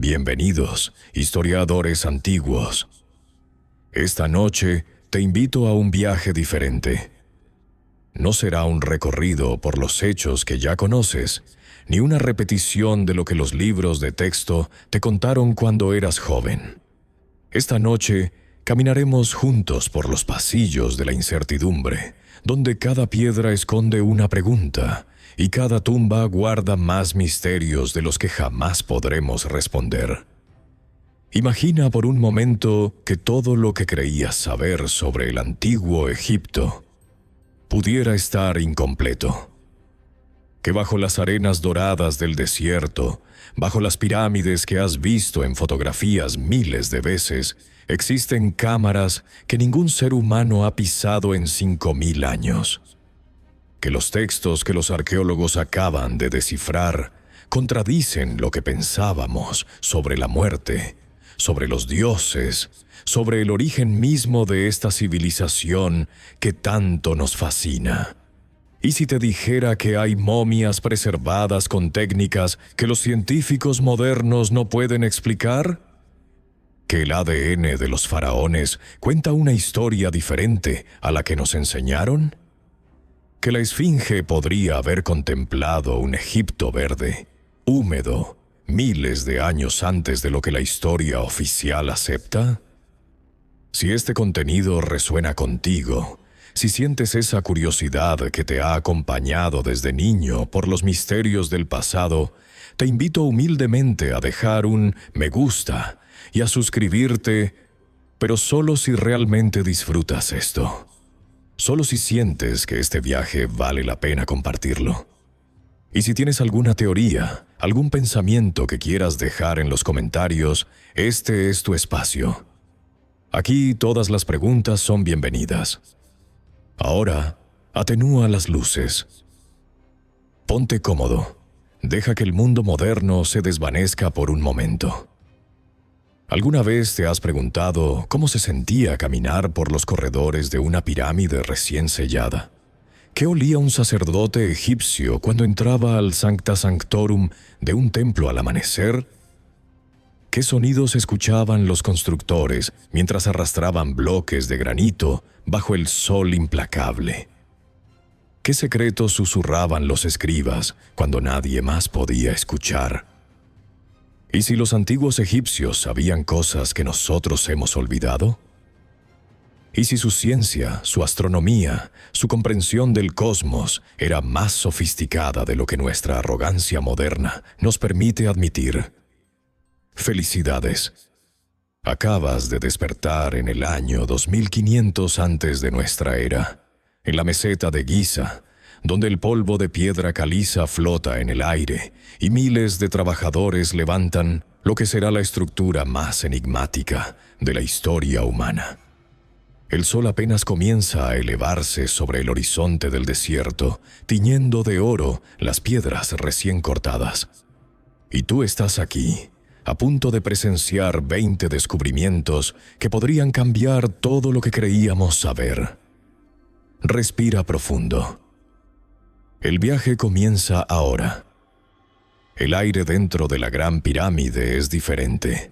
Bienvenidos, historiadores antiguos. Esta noche te invito a un viaje diferente. No será un recorrido por los hechos que ya conoces, ni una repetición de lo que los libros de texto te contaron cuando eras joven. Esta noche caminaremos juntos por los pasillos de la incertidumbre, donde cada piedra esconde una pregunta y cada tumba guarda más misterios de los que jamás podremos responder. Imagina por un momento que todo lo que creías saber sobre el antiguo Egipto pudiera estar incompleto. Que bajo las arenas doradas del desierto, bajo las pirámides que has visto en fotografías miles de veces, existen cámaras que ningún ser humano ha pisado en 5000 años. Que los textos que los arqueólogos acaban de descifrar contradicen lo que pensábamos sobre la muerte, sobre los dioses, sobre el origen mismo de esta civilización que tanto nos fascina. ¿Y si te dijera que hay momias preservadas con técnicas que los científicos modernos no pueden explicar? ¿Que el ADN de los faraones cuenta una historia diferente a la que nos enseñaron? ¿Que la Esfinge podría haber contemplado un Egipto verde, húmedo, miles de años antes de lo que la historia oficial acepta? Si este contenido resuena contigo, si sientes esa curiosidad que te ha acompañado desde niño por los misterios del pasado, te invito humildemente a dejar un me gusta y a suscribirte, pero solo si realmente disfrutas esto. Solo si sientes que este viaje vale la pena compartirlo. Y si tienes alguna teoría, algún pensamiento que quieras dejar en los comentarios, este es tu espacio. Aquí todas las preguntas son bienvenidas. Ahora, atenúa las luces. Ponte cómodo. Deja que el mundo moderno se desvanezca por un momento. ¿Alguna vez te has preguntado cómo se sentía caminar por los corredores de una pirámide recién sellada? ¿Qué olía un sacerdote egipcio cuando entraba al Sancta Sanctorum de un templo al amanecer? ¿Qué sonidos escuchaban los constructores mientras arrastraban bloques de granito bajo el sol implacable? ¿Qué secretos susurraban los escribas cuando nadie más podía escuchar? ¿Y si los antiguos egipcios sabían cosas que nosotros hemos olvidado? ¿Y si su ciencia, su astronomía, su comprensión del cosmos era más sofisticada de lo que nuestra arrogancia moderna nos permite admitir? Felicidades. Acabas de despertar en el año 2500 antes de nuestra era, en la meseta de Giza, donde el polvo de piedra caliza flota en el aire y miles de trabajadores levantan lo que será la estructura más enigmática de la historia humana. El sol apenas comienza a elevarse sobre el horizonte del desierto, tiñendo de oro las piedras recién cortadas. Y tú estás aquí, a punto de presenciar 20 descubrimientos que podrían cambiar todo lo que creíamos saber. Respira profundo. El viaje comienza ahora. El aire dentro de la Gran Pirámide es diferente.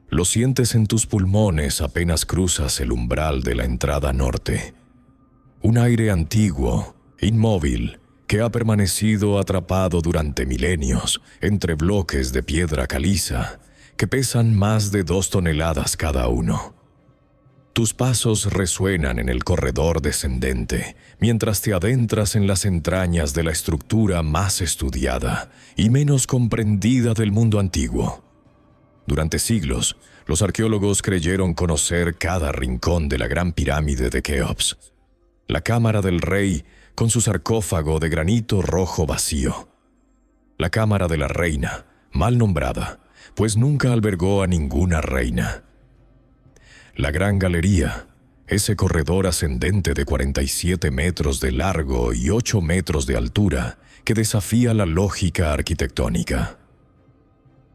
Lo sientes en tus pulmones apenas cruzas el umbral de la entrada norte. Un aire antiguo, inmóvil, que ha permanecido atrapado durante milenios entre bloques de piedra caliza que pesan más de 2 toneladas cada uno. Tus pasos resuenan en el corredor descendente, mientras te adentras en las entrañas de la estructura más estudiada y menos comprendida del mundo antiguo. Durante siglos, los arqueólogos creyeron conocer cada rincón de la Gran Pirámide de Keops, la cámara del rey con su sarcófago de granito rojo vacío, la cámara de la reina, mal nombrada, pues nunca albergó a ninguna reina. La Gran Galería, ese corredor ascendente de 47 metros de largo y 8 metros de altura que desafía la lógica arquitectónica.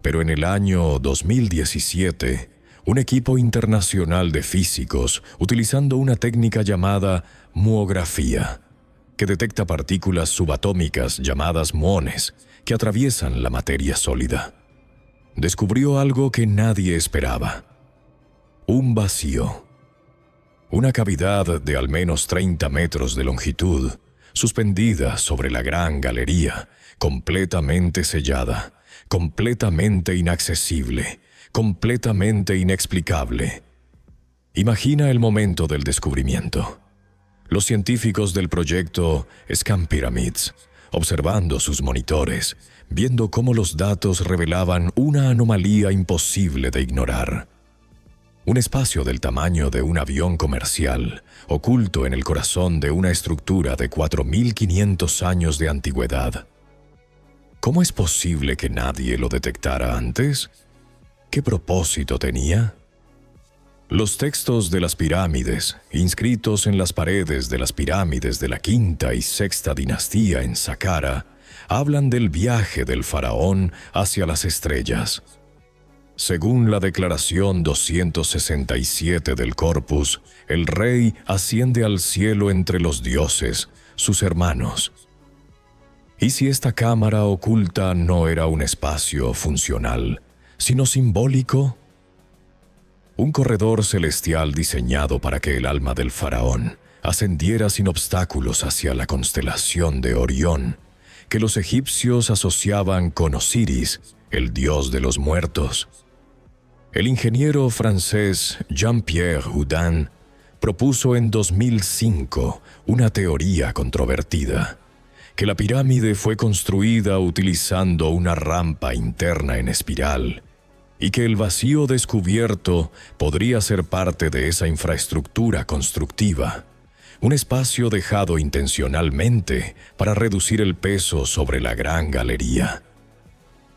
Pero en el año 2017, un equipo internacional de físicos, utilizando una técnica llamada muografía, que detecta partículas subatómicas llamadas muones que atraviesan la materia sólida. descubrió algo que nadie esperaba: un vacío. Una cavidad de al menos 30 metros de longitud, suspendida sobre la gran galería, completamente sellada, completamente inaccesible, completamente inexplicable. Imagina el momento del descubrimiento. Los científicos del proyecto Scan Pyramids, observando sus monitores, viendo cómo los datos revelaban una anomalía imposible de ignorar. Un espacio del tamaño de un avión comercial, oculto en el corazón de una estructura de 4.500 años de antigüedad. ¿Cómo es posible que nadie lo detectara antes? ¿Qué propósito tenía? Los textos de las pirámides, inscritos en las paredes de las pirámides de la quinta y sexta dinastía en Saqqara, hablan del viaje del faraón hacia las estrellas. Según la declaración 267 del Corpus, el rey asciende al cielo entre los dioses, sus hermanos. ¿Y si esta cámara oculta no era un espacio funcional, sino simbólico? Un corredor celestial diseñado para que el alma del faraón ascendiera sin obstáculos hacia la constelación de Orión, que los egipcios asociaban con Osiris, el dios de los muertos. El ingeniero francés Jean-Pierre Houdin propuso en 2005 una teoría controvertida: que la pirámide fue construida utilizando una rampa interna en espiral, y que el vacío descubierto podría ser parte de esa infraestructura constructiva, un espacio dejado intencionalmente para reducir el peso sobre la gran galería.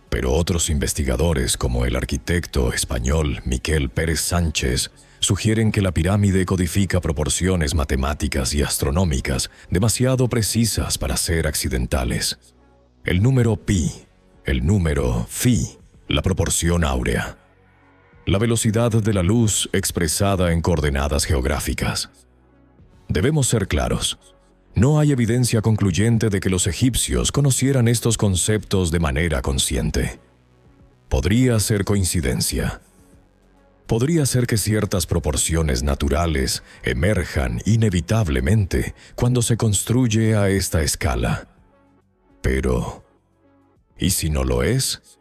Pero otros investigadores, como el arquitecto español Miquel Pérez Sánchez, sugieren que la pirámide codifica proporciones matemáticas y astronómicas demasiado precisas para ser accidentales. El número pi, el número phi, la proporción áurea. La velocidad de la luz expresada en coordenadas geográficas. Debemos ser claros. No hay evidencia concluyente de que los egipcios conocieran estos conceptos de manera consciente. Podría ser coincidencia. Podría ser que ciertas proporciones naturales emerjan inevitablemente cuando se construye a esta escala. Pero, ¿y si no lo es?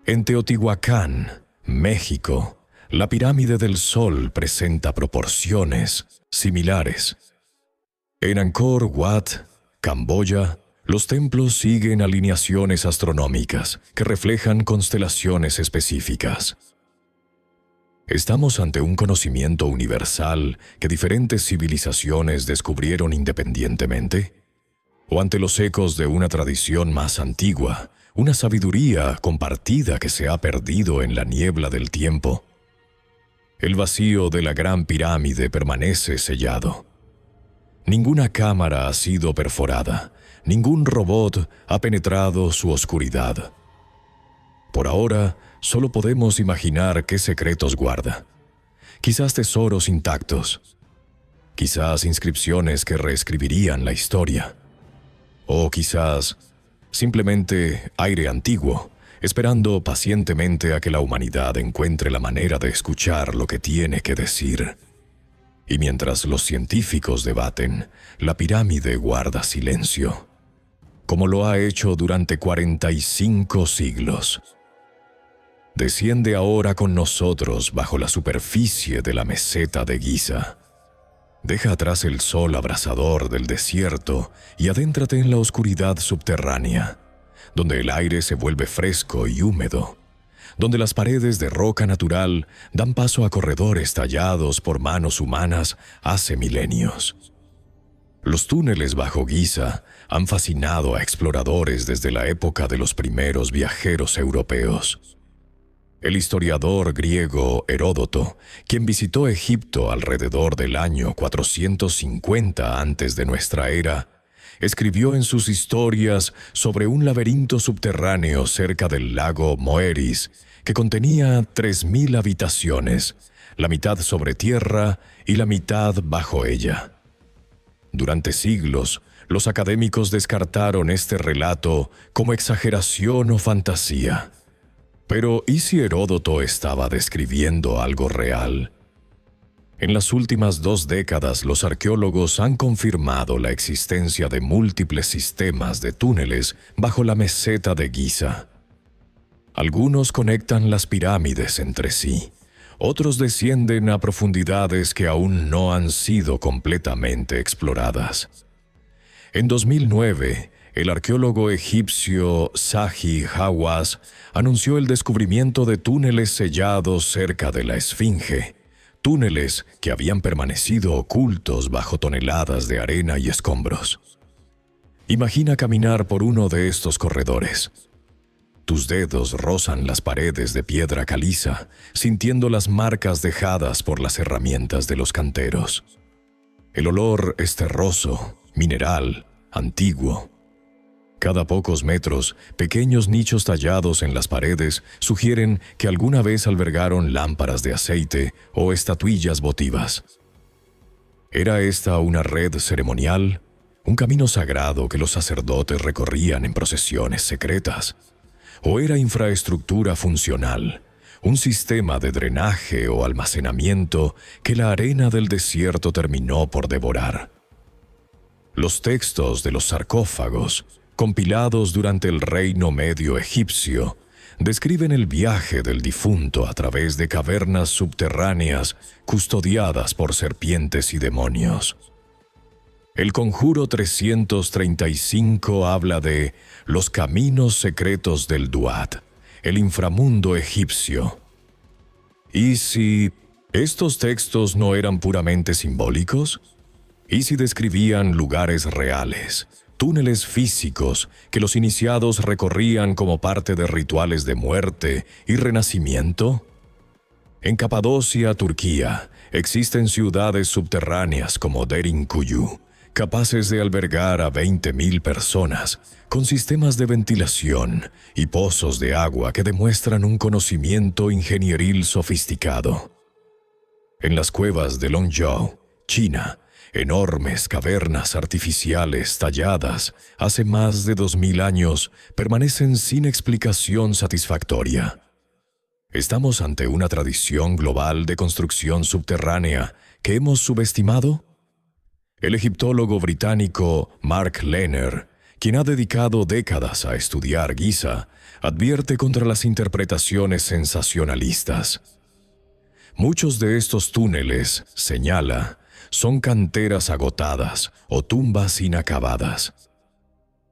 En Teotihuacán, México, la pirámide del Sol presenta proporciones similares. En Angkor Wat, Camboya, los templos siguen alineaciones astronómicas que reflejan constelaciones específicas. ¿Estamos ante un conocimiento universal que diferentes civilizaciones descubrieron independientemente? ¿O ante los ecos de una tradición más antigua, una sabiduría compartida que se ha perdido en la niebla del tiempo? El vacío de la Gran Pirámide permanece sellado. Ninguna cámara ha sido perforada, ningún robot ha penetrado su oscuridad. Por ahora, solo podemos imaginar qué secretos guarda. Quizás tesoros intactos, quizás inscripciones que reescribirían la historia, o quizás simplemente aire antiguo, esperando pacientemente a que la humanidad encuentre la manera de escuchar lo que tiene que decir. Y mientras los científicos debaten, la pirámide guarda silencio, como lo ha hecho durante 45 siglos. Desciende ahora con nosotros bajo la superficie de la meseta de Giza. Deja atrás el sol abrasador del desierto y adéntrate en la oscuridad subterránea, donde el aire se vuelve fresco y húmedo, donde las paredes de roca natural dan paso a corredores tallados por manos humanas hace milenios. Los túneles bajo Giza han fascinado a exploradores desde la época de los primeros viajeros europeos. El historiador griego Heródoto, quien visitó Egipto alrededor del año 450 antes de nuestra era, escribió en sus historias sobre un laberinto subterráneo cerca del lago Moeris que contenía 3.000 habitaciones, la mitad sobre tierra y la mitad bajo ella. Durante siglos, los académicos descartaron este relato como exageración o fantasía. Pero ¿y si Heródoto estaba describiendo algo real? En las últimas 2 décadas, los arqueólogos han confirmado la existencia de múltiples sistemas de túneles bajo la meseta de Giza. Algunos conectan las pirámides entre sí, otros descienden a profundidades que aún no han sido completamente exploradas. En 2009, el arqueólogo egipcio Zahi Hawass anunció el descubrimiento de túneles sellados cerca de la Esfinge, túneles que habían permanecido ocultos bajo toneladas de arena y escombros. Imagina caminar por uno de estos corredores. Tus dedos rozan las paredes de piedra caliza, sintiendo las marcas dejadas por las herramientas de los canteros. El olor es terroso, mineral, antiguo. Cada pocos metros, pequeños nichos tallados en las paredes sugieren que alguna vez albergaron lámparas de aceite o estatuillas votivas. ¿Era esta una red ceremonial? ¿Un camino sagrado que los sacerdotes recorrían en procesiones secretas? ¿O era infraestructura funcional? ¿Un sistema de drenaje o almacenamiento que la arena del desierto terminó por devorar? Los textos de los sarcófagos, compilados durante el Reino Medio egipcio, describen el viaje del difunto a través de cavernas subterráneas custodiadas por serpientes y demonios. El Conjuro 335 habla de los caminos secretos del Duat, el inframundo egipcio. ¿Y si estos textos no eran puramente simbólicos? ¿Y si describían lugares reales, túneles físicos que los iniciados recorrían como parte de rituales de muerte y renacimiento? En Capadocia, Turquía, existen ciudades subterráneas como Derinkuyu, capaces de albergar a 20.000 personas, con sistemas de ventilación y pozos de agua que demuestran un conocimiento ingenieril sofisticado. En las cuevas de Longzhou, China, enormes cavernas artificiales talladas hace más de 2000 años permanecen sin explicación satisfactoria. ¿Estamos ante una tradición global de construcción subterránea que hemos subestimado? El egiptólogo británico Mark Lehner, quien ha dedicado décadas a estudiar Giza, advierte contra las interpretaciones sensacionalistas. Muchos de estos túneles, señala, son canteras agotadas o tumbas inacabadas.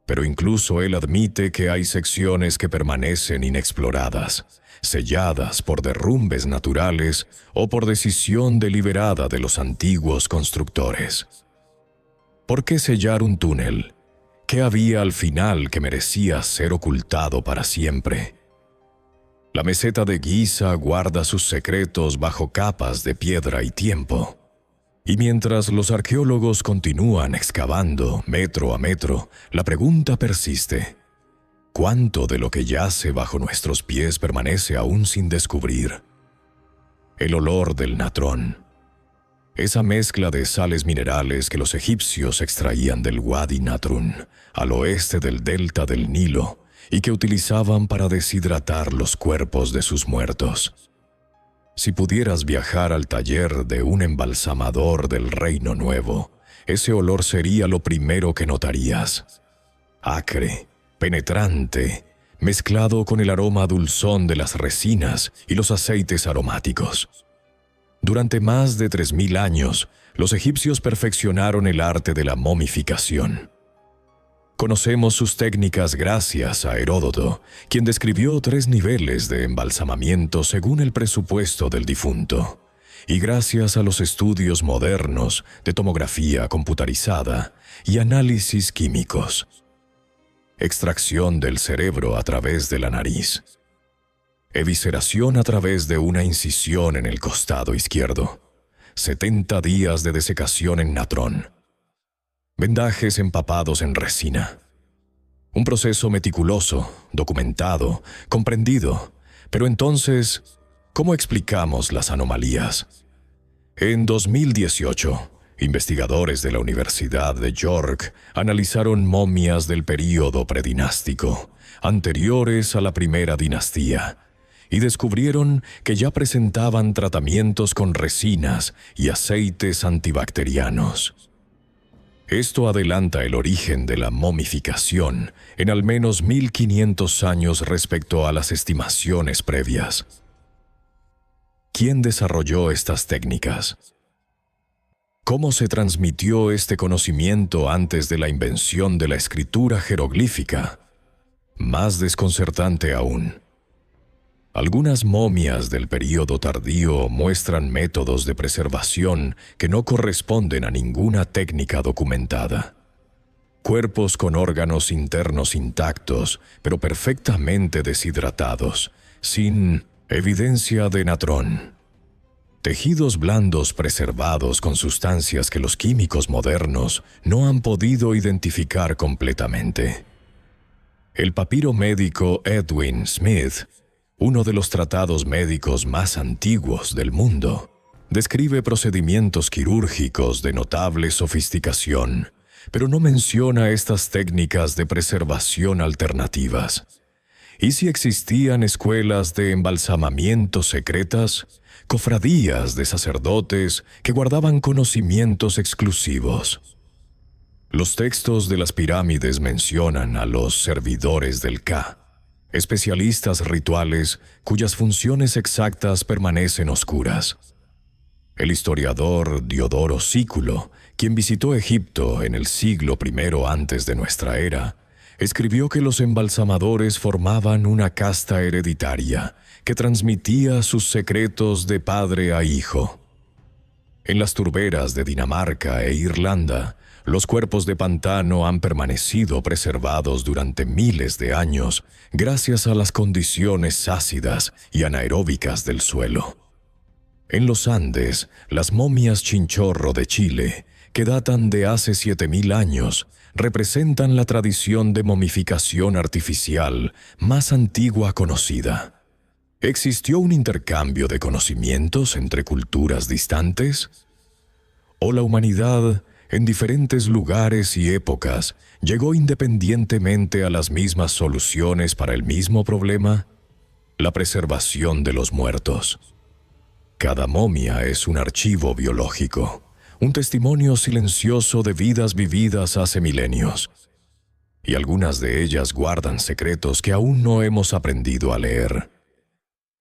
Pero incluso él admite que hay secciones que permanecen inexploradas, selladas por derrumbes naturales o por decisión deliberada de los antiguos constructores. ¿Por qué sellar un túnel? ¿Qué había al final que merecía ser ocultado para siempre? La meseta de Giza guarda sus secretos bajo capas de piedra y tiempo. Y mientras los arqueólogos continúan excavando metro a metro, la pregunta persiste: ¿cuánto de lo que yace bajo nuestros pies permanece aún sin descubrir? El olor del natrón. Esa mezcla de sales minerales que los egipcios extraían del Wadi Natrun, al oeste del delta del Nilo, y que utilizaban para deshidratar los cuerpos de sus muertos. Si pudieras viajar al taller de un embalsamador del Reino Nuevo, ese olor sería lo primero que notarías. Acre, penetrante, mezclado con el aroma dulzón de las resinas y los aceites aromáticos. Durante más de 3000 años, los egipcios perfeccionaron el arte de la momificación. Conocemos sus técnicas gracias a Heródoto, quien describió 3 niveles de embalsamamiento según el presupuesto del difunto, y gracias a los estudios modernos de tomografía computarizada y análisis químicos. Extracción del cerebro a través de la nariz. Evisceración a través de una incisión en el costado izquierdo. 70 días de desecación en natrón. Vendajes empapados en resina. Un proceso meticuloso, documentado, comprendido. Pero entonces, ¿cómo explicamos las anomalías? En 2018, investigadores de la Universidad de York analizaron momias del período predinástico, anteriores a la primera dinastía, y descubrieron que ya presentaban tratamientos con resinas y aceites antibacterianos. Esto adelanta el origen de la momificación en al menos 1500 años respecto a las estimaciones previas. ¿Quién desarrolló estas técnicas? ¿Cómo se transmitió este conocimiento antes de la invención de la escritura jeroglífica? Más desconcertante aún, algunas momias del período tardío muestran métodos de preservación que no corresponden a ninguna técnica documentada. Cuerpos con órganos internos intactos, pero perfectamente deshidratados, sin evidencia de natrón. Tejidos blandos preservados con sustancias que los químicos modernos no han podido identificar completamente. El papiro médico Edwin Smith, uno de los tratados médicos más antiguos del mundo, describe procedimientos quirúrgicos de notable sofisticación, pero no menciona estas técnicas de preservación alternativas. ¿Y si existían escuelas de embalsamamiento secretas? Cofradías de sacerdotes que guardaban conocimientos exclusivos. Los textos de las pirámides mencionan a los servidores del Ka, especialistas rituales cuyas funciones exactas permanecen oscuras. El historiador Diodoro Sículo, quien visitó Egipto en el siglo I antes de nuestra era, escribió que los embalsamadores formaban una casta hereditaria que transmitía sus secretos de padre a hijo. En las turberas de Dinamarca e Irlanda, los cuerpos de pantano han permanecido preservados durante miles de años gracias a las condiciones ácidas y anaeróbicas del suelo. En los Andes, las momias chinchorro de Chile, que datan de hace 7000 años, representan la tradición de momificación artificial más antigua conocida. ¿Existió un intercambio de conocimientos entre culturas distantes? ¿O la humanidad, en diferentes lugares y épocas, llegó independientemente a las mismas soluciones para el mismo problema? La preservación de los muertos. Cada momia es un archivo biológico, un testimonio silencioso de vidas vividas hace milenios. Y algunas de ellas guardan secretos que aún no hemos aprendido a leer.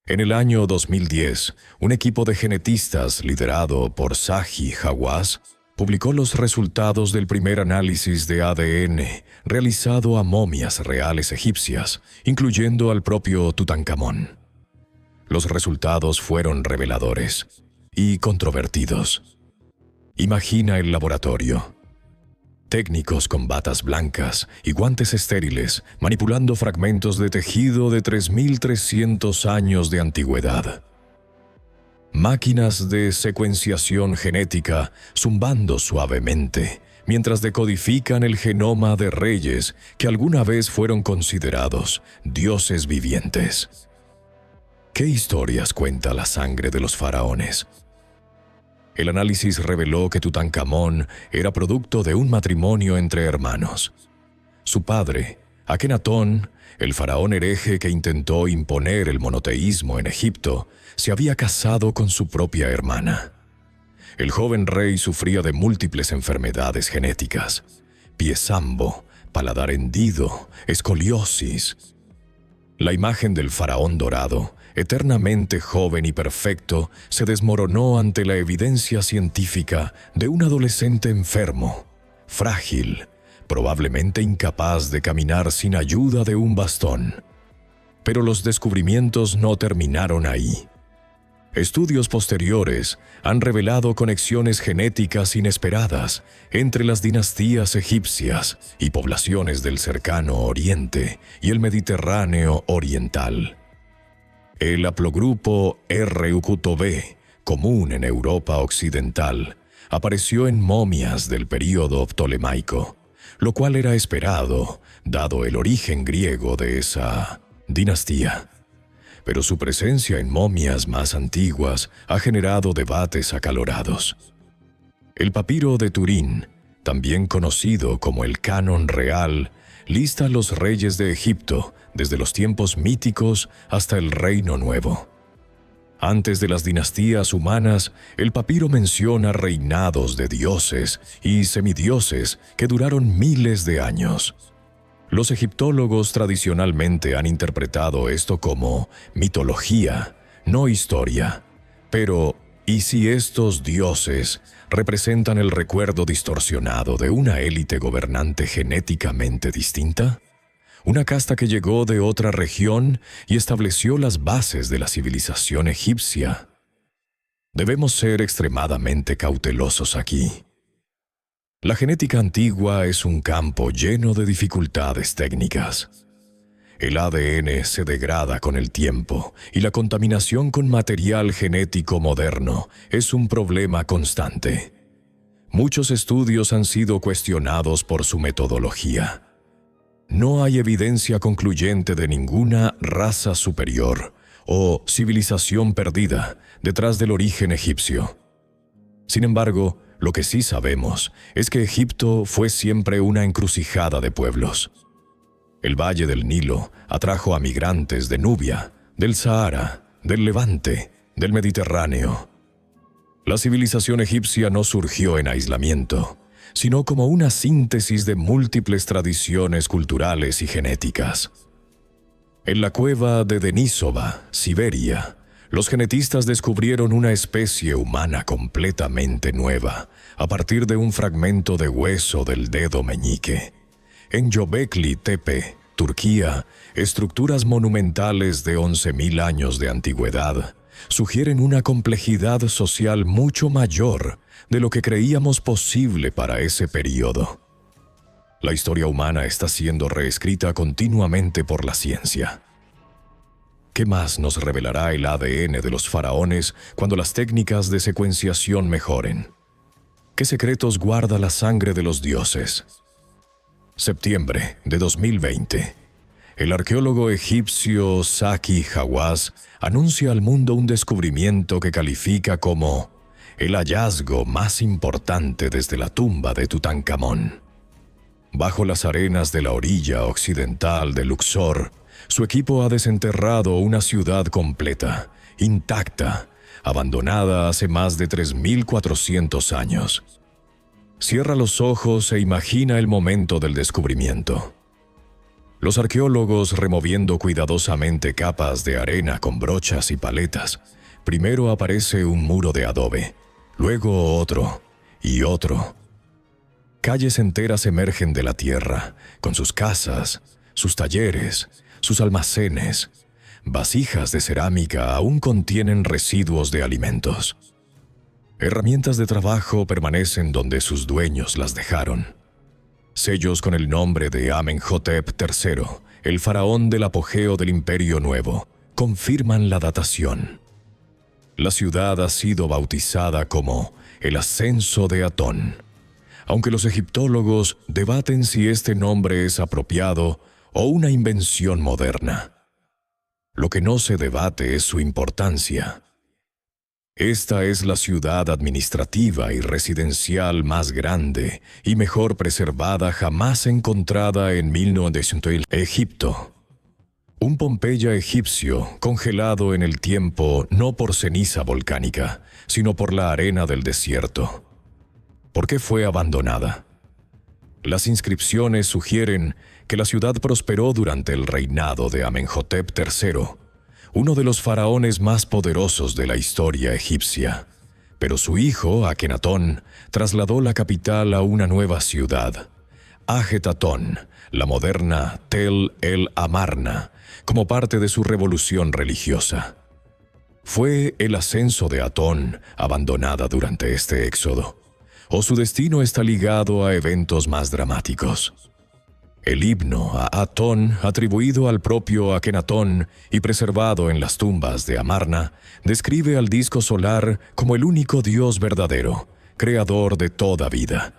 En el año 2010, un equipo de genetistas liderado por Zahi Hawass publicó los resultados del primer análisis de ADN realizado a momias reales egipcias, incluyendo al propio Tutankamón. Los resultados fueron reveladores y controvertidos. Imagina el laboratorio. Técnicos con batas blancas y guantes estériles manipulando fragmentos de tejido de 3300 años de antigüedad. Máquinas de secuenciación genética zumbando suavemente mientras decodifican el genoma de reyes que alguna vez fueron considerados dioses vivientes. ¿Qué historias cuenta la sangre de los faraones? El análisis reveló que Tutankamón era producto de un matrimonio entre hermanos. Su padre, Akenatón, el faraón hereje que intentó imponer el monoteísmo en Egipto, se había casado con su propia hermana. El joven rey sufría de múltiples enfermedades genéticas: piezambo, paladar hendido, escoliosis. La imagen del faraón dorado, eternamente joven y perfecto, se desmoronó ante la evidencia científica de un adolescente enfermo, frágil, probablemente incapaz de caminar sin ayuda de un bastón. Pero los descubrimientos no terminaron ahí. Estudios posteriores han revelado conexiones genéticas inesperadas entre las dinastías egipcias y poblaciones del cercano Oriente y el Mediterráneo oriental. El haplogrupo RUQTB, común en Europa occidental, apareció en momias del período ptolemaico, lo cual era esperado, dado el origen griego de esa dinastía. Pero su presencia en momias más antiguas ha generado debates acalorados. El papiro de Turín, también conocido como el Canon Real, lista los reyes de Egipto, desde los tiempos míticos hasta el Reino Nuevo. Antes de las dinastías humanas, el papiro menciona reinados de dioses y semidioses que duraron miles de años. Los egiptólogos tradicionalmente han interpretado esto como mitología, no historia. Pero, ¿y si estos dioses representan el recuerdo distorsionado de una élite gobernante genéticamente distinta? Una casta que llegó de otra región y estableció las bases de la civilización egipcia. Debemos ser extremadamente cautelosos aquí. La genética antigua es un campo lleno de dificultades técnicas. El ADN se degrada con el tiempo y la contaminación con material genético moderno es un problema constante. Muchos estudios han sido cuestionados por su metodología. No hay evidencia concluyente de ninguna raza superior o civilización perdida detrás del origen egipcio. Sin embargo, lo que sí sabemos es que Egipto fue siempre una encrucijada de pueblos. El Valle del Nilo atrajo a migrantes de Nubia, del Sahara, del Levante, del Mediterráneo. La civilización egipcia no surgió en aislamiento, sino como una síntesis de múltiples tradiciones culturales y genéticas. En la cueva de Denisova, Siberia, los genetistas descubrieron una especie humana completamente nueva, a partir de un fragmento de hueso del dedo meñique. En Göbekli Tepe, Turquía, estructuras monumentales de 11.000 años de antigüedad sugieren una complejidad social mucho mayor de lo que creíamos posible para ese periodo. La historia humana está siendo reescrita continuamente por la ciencia. ¿Qué más nos revelará el ADN de los faraones cuando las técnicas de secuenciación mejoren? ¿Qué secretos guarda la sangre de los dioses? Septiembre de 2020. El arqueólogo egipcio Zaki Hawass anuncia al mundo un descubrimiento que califica como el hallazgo más importante desde la tumba de Tutankamón. Bajo las arenas de la orilla occidental de Luxor, su equipo ha desenterrado una ciudad completa, intacta, abandonada hace más de 3.400 años. Cierra los ojos e imagina el momento del descubrimiento. Los arqueólogos, removiendo cuidadosamente capas de arena con brochas y paletas, primero aparece un muro de adobe, luego otro y otro. Calles enteras emergen de la tierra, con sus casas, sus talleres, sus almacenes. Vasijas de cerámica aún contienen residuos de alimentos. Herramientas de trabajo permanecen donde sus dueños las dejaron. Sellos con el nombre de Amenhotep III, el faraón del apogeo del Imperio Nuevo, confirman la datación. La ciudad ha sido bautizada como el Ascenso de Atón, aunque los egiptólogos debaten si este nombre es apropiado o una invención moderna. Lo que no se debate es su importancia. Esta es la ciudad administrativa y residencial más grande y mejor preservada jamás encontrada en 1900 Egipto. Un Pompeya egipcio congelado en el tiempo no por ceniza volcánica, sino por la arena del desierto. ¿Por qué fue abandonada? Las inscripciones sugieren que la ciudad prosperó durante el reinado de Amenhotep III, uno de los faraones más poderosos de la historia egipcia. Pero su hijo, Akenatón, trasladó la capital a una nueva ciudad, Ajetatón, la moderna Tel el Amarna, como parte de su revolución religiosa. ¿Fue el ascenso de Atón abandonada durante este éxodo? ¿O su destino está ligado a eventos más dramáticos? El himno a Atón, atribuido al propio Akenatón y preservado en las tumbas de Amarna, describe al disco solar como el único Dios verdadero, creador de toda vida.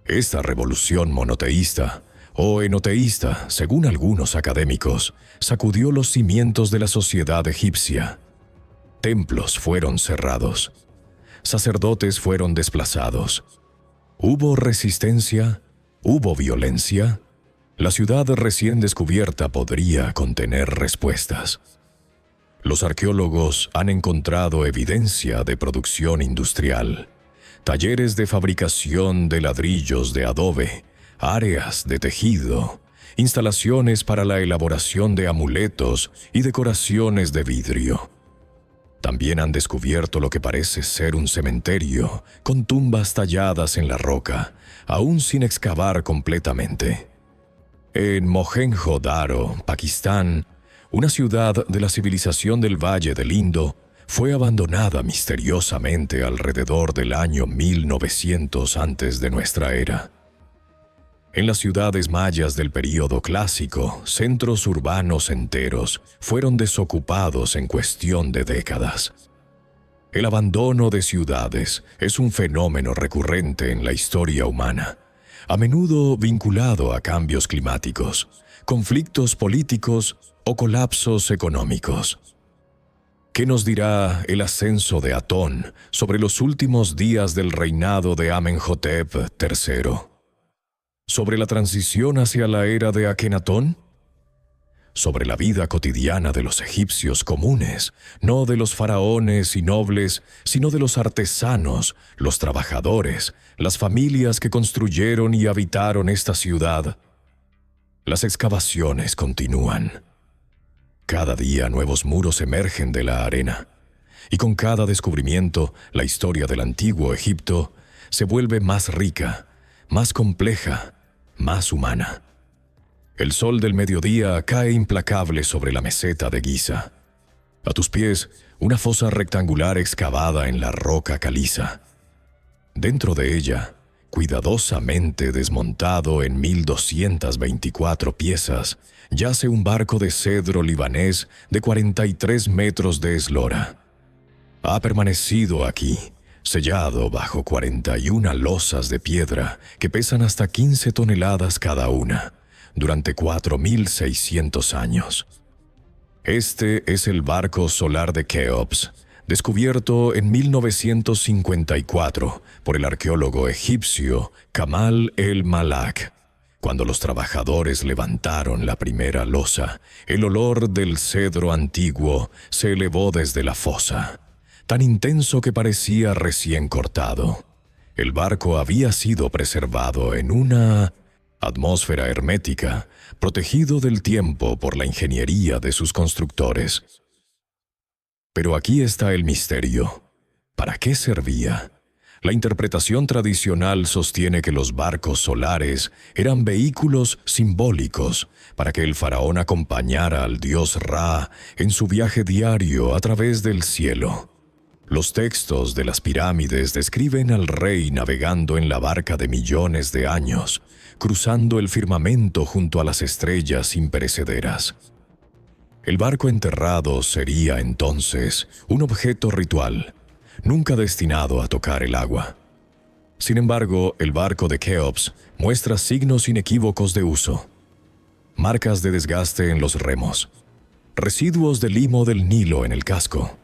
Esta revolución monoteísta, o enoteísta, según algunos académicos, sacudió los cimientos de la sociedad egipcia. Templos fueron cerrados. Sacerdotes fueron desplazados. ¿Hubo resistencia? ¿Hubo violencia? La ciudad recién descubierta podría contener respuestas. Los arqueólogos han encontrado evidencia de producción industrial, talleres de fabricación de ladrillos de adobe, áreas de tejido, instalaciones para la elaboración de amuletos y decoraciones de vidrio. También han descubierto lo que parece ser un cementerio, con tumbas talladas en la roca, aún sin excavar completamente. En Mohenjo-Daro, Pakistán, una ciudad de la civilización del Valle del Indo, fue abandonada misteriosamente alrededor del año 1900 antes de nuestra era. En las ciudades mayas del período clásico, centros urbanos enteros fueron desocupados en cuestión de décadas. El abandono de ciudades es un fenómeno recurrente en la historia humana, a menudo vinculado a cambios climáticos, conflictos políticos o colapsos económicos. ¿Qué nos dirá el ascenso de Atón sobre los últimos días del reinado de Amenhotep III? ¿Sobre la transición hacia la era de Akenatón? Sobre la vida cotidiana de los egipcios comunes, no de los faraones y nobles, sino de los artesanos, los trabajadores, las familias que construyeron y habitaron esta ciudad. Las excavaciones continúan. Cada día nuevos muros emergen de la arena, y con cada descubrimiento, la historia del antiguo Egipto se vuelve más rica, más compleja, más humana. El sol del mediodía cae implacable sobre la meseta de Giza. A tus pies, una fosa rectangular excavada en la roca caliza. Dentro de ella, cuidadosamente desmontado en 1224 piezas, yace un barco de cedro libanés de 43 metros de eslora. Ha permanecido aquí, sellado bajo 41 losas de piedra que pesan hasta 15 toneladas cada una, durante 4.600 años. Este es el barco solar de Keops, descubierto en 1954 por el arqueólogo egipcio Kamal el-Malak. Cuando los trabajadores levantaron la primera losa, el olor del cedro antiguo se elevó desde la fosa, tan intenso que parecía recién cortado. El barco había sido preservado en una atmósfera hermética, protegido del tiempo por la ingeniería de sus constructores. Pero aquí está el misterio. ¿Para qué servía? La interpretación tradicional sostiene que los barcos solares eran vehículos simbólicos para que el faraón acompañara al dios Ra en su viaje diario a través del cielo. Los textos de las pirámides describen al rey navegando en la barca de millones de años, cruzando el firmamento junto a las estrellas imperecederas. El barco enterrado sería entonces un objeto ritual, nunca destinado a tocar el agua. Sin embargo, el barco de Keops muestra signos inequívocos de uso: marcas de desgaste en los remos, residuos de limo del Nilo en el casco,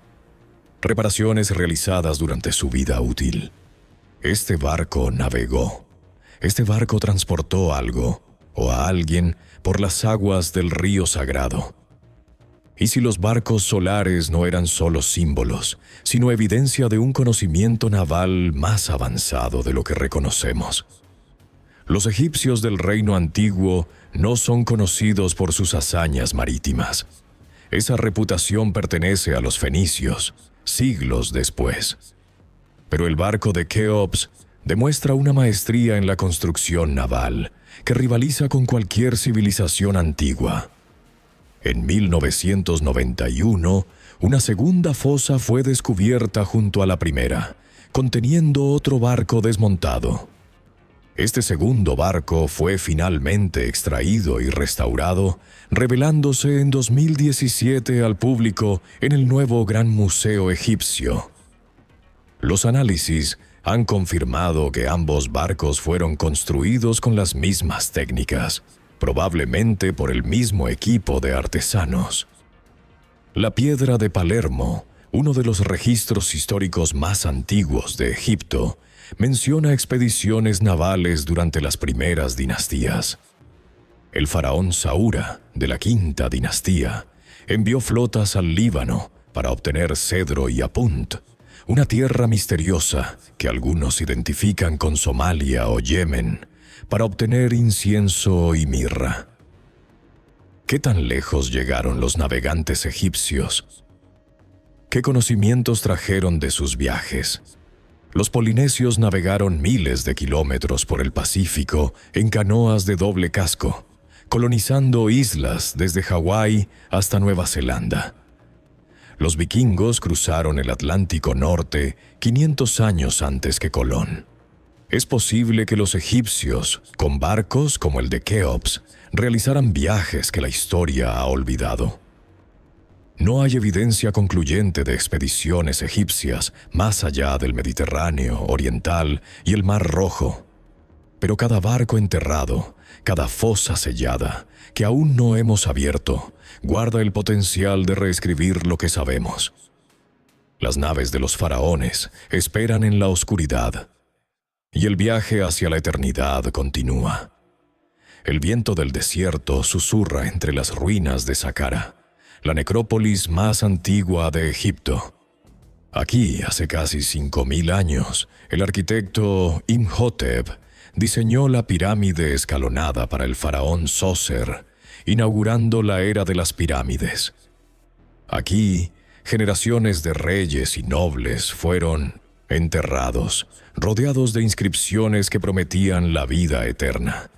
reparaciones realizadas durante su vida útil. Este barco navegó. Este barco transportó algo, o a alguien, por las aguas del río sagrado. ¿Y si los barcos solares no eran solo símbolos, sino evidencia de un conocimiento naval más avanzado de lo que reconocemos? Los egipcios del reino antiguo no son conocidos por sus hazañas marítimas. Esa reputación pertenece a los fenicios, siglos después. Pero el barco de Keops demuestra una maestría en la construcción naval que rivaliza con cualquier civilización antigua. En 1991, una segunda fosa fue descubierta junto a la primera, conteniendo otro barco desmontado. Este segundo barco fue finalmente extraído y restaurado, revelándose en 2017 al público en el nuevo Gran Museo Egipcio. Los análisis han confirmado que ambos barcos fueron construidos con las mismas técnicas, probablemente por el mismo equipo de artesanos. La piedra de Palermo, uno de los registros históricos más antiguos de Egipto, menciona expediciones navales durante las primeras dinastías. El faraón Saúra, de la quinta dinastía, envió flotas al Líbano para obtener cedro y apunt, una tierra misteriosa que algunos identifican con Somalia o Yemen, para obtener incienso y mirra. ¿Qué tan lejos llegaron los navegantes egipcios? ¿Qué conocimientos trajeron de sus viajes? Los polinesios navegaron miles de kilómetros por el Pacífico en canoas de doble casco, colonizando islas desde Hawái hasta Nueva Zelanda. Los vikingos cruzaron el Atlántico Norte 500 años antes que Colón. Es posible que los egipcios, con barcos como el de Keops, realizaran viajes que la historia ha olvidado. No hay evidencia concluyente de expediciones egipcias más allá del Mediterráneo oriental y el Mar Rojo. Pero cada barco enterrado, cada fosa sellada, que aún no hemos abierto, guarda el potencial de reescribir lo que sabemos. Las naves de los faraones esperan en la oscuridad, y el viaje hacia la eternidad continúa. El viento del desierto susurra entre las ruinas de Saqqara, la necrópolis más antigua de Egipto. Aquí, hace casi 5.000 años, el arquitecto Imhotep diseñó la pirámide escalonada para el faraón Sócer, inaugurando la era de las pirámides. Aquí, generaciones de reyes y nobles fueron enterrados, rodeados de inscripciones que prometían la vida eterna.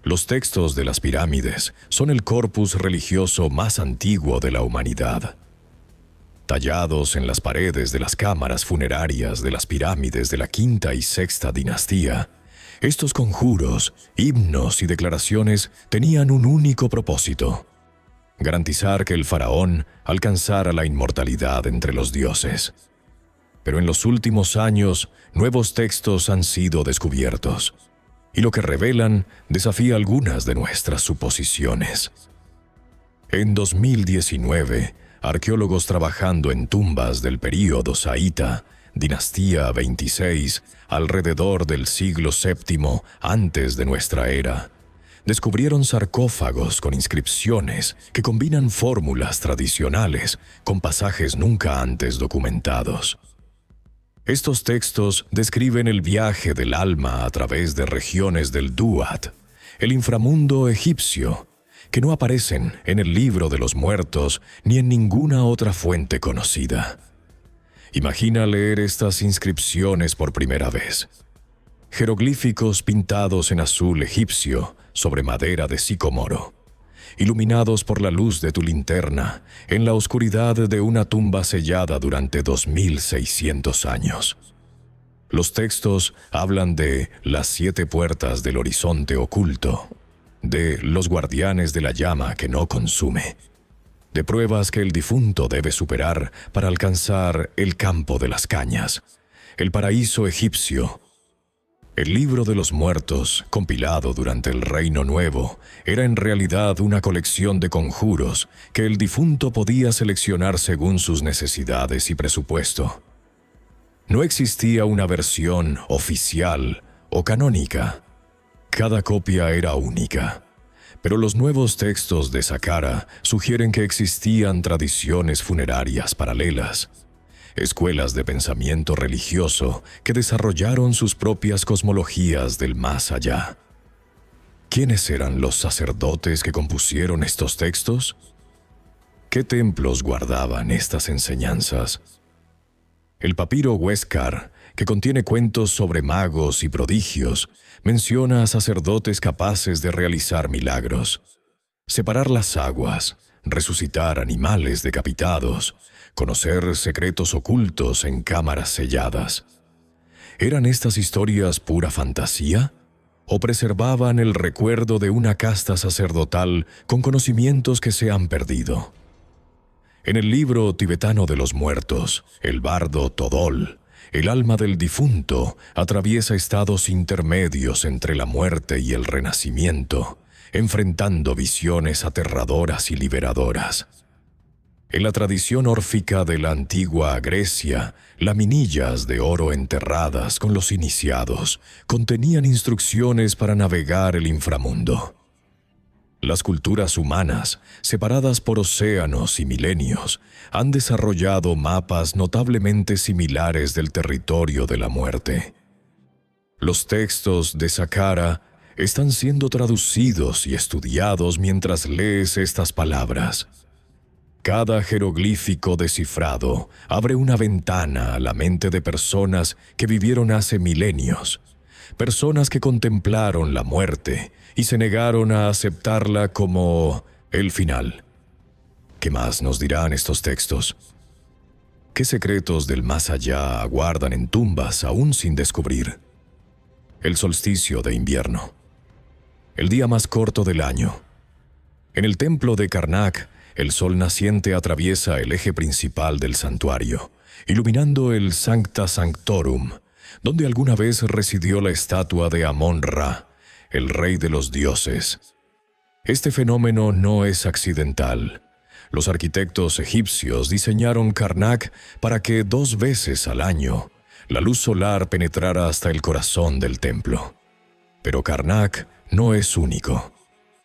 Los textos de las pirámides son el corpus religioso más antiguo de la humanidad. Tallados en las paredes de las cámaras funerarias de las pirámides de la quinta y sexta dinastía, estos conjuros, himnos y declaraciones tenían un único propósito: garantizar que el faraón alcanzara la inmortalidad entre los dioses. Pero en los últimos años, nuevos textos han sido descubiertos, y lo que revelan desafía algunas de nuestras suposiciones. En 2019, arqueólogos trabajando en tumbas del período saíta, dinastía 26, alrededor del siglo VII antes de nuestra era, descubrieron sarcófagos con inscripciones que combinan fórmulas tradicionales con pasajes nunca antes documentados. Estos textos describen el viaje del alma a través de regiones del Duat, el inframundo egipcio, que no aparecen en el libro de los muertos ni en ninguna otra fuente conocida. Imagina leer estas inscripciones por primera vez. Jeroglíficos pintados en azul egipcio sobre madera de sicomoro, iluminados por la luz de tu linterna en la oscuridad de una tumba sellada durante 2600 años. Los textos hablan de las 7 puertas del horizonte oculto, de los guardianes de la llama que no consume, de pruebas que el difunto debe superar para alcanzar el campo de las cañas, el paraíso egipcio. El libro de los muertos, compilado durante el Reino Nuevo, era en realidad una colección de conjuros que el difunto podía seleccionar según sus necesidades y presupuesto. No existía una versión oficial o canónica. Cada copia era única. Pero los nuevos textos de Saqqara sugieren que existían tradiciones funerarias paralelas, escuelas de pensamiento religioso que desarrollaron sus propias cosmologías del más allá. ¿Quiénes eran los sacerdotes que compusieron estos textos? ¿Qué templos guardaban estas enseñanzas? El papiro Huéscar, que contiene cuentos sobre magos y prodigios, menciona a sacerdotes capaces de realizar milagros, separar las aguas, resucitar animales decapitados, conocer secretos ocultos en cámaras selladas. ¿Eran estas historias pura fantasía? ¿O preservaban el recuerdo de una casta sacerdotal con conocimientos que se han perdido? En el libro tibetano de los muertos, el bardo Todol, el alma del difunto atraviesa estados intermedios entre la muerte y el renacimiento, enfrentando visiones aterradoras y liberadoras. En la tradición órfica de la antigua Grecia, laminillas de oro enterradas con los iniciados contenían instrucciones para navegar el inframundo. Las culturas humanas, separadas por océanos y milenios, han desarrollado mapas notablemente similares del territorio de la muerte. Los textos de Saqqara están siendo traducidos y estudiados mientras lees estas palabras. Cada jeroglífico descifrado abre una ventana a la mente de personas que vivieron hace milenios, personas que contemplaron la muerte y se negaron a aceptarla como el final. ¿Qué más nos dirán estos textos? ¿Qué secretos del más allá aguardan en tumbas aún sin descubrir? El solsticio de invierno, el día más corto del año. En el templo de Karnak, el sol naciente atraviesa el eje principal del santuario, iluminando el Sancta Sanctorum, donde alguna vez residió la estatua de Amon-Ra, el rey de los dioses. Este fenómeno no es accidental. Los arquitectos egipcios diseñaron Karnak para que 2 veces al año la luz solar penetrara hasta el corazón del templo. Pero Karnak no es único.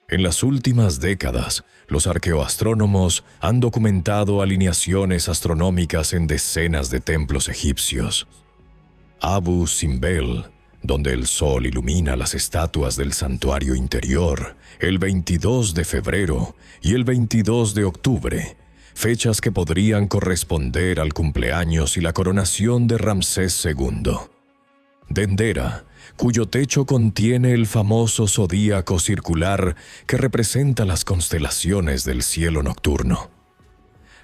En las últimas décadas, los arqueoastrónomos han documentado alineaciones astronómicas en decenas de templos egipcios. Abu Simbel, donde el sol ilumina las estatuas del santuario interior, el 22 de febrero y el 22 de octubre, fechas que podrían corresponder al cumpleaños y la coronación de Ramsés II. Dendera, cuyo techo contiene el famoso zodíaco circular que representa las constelaciones del cielo nocturno.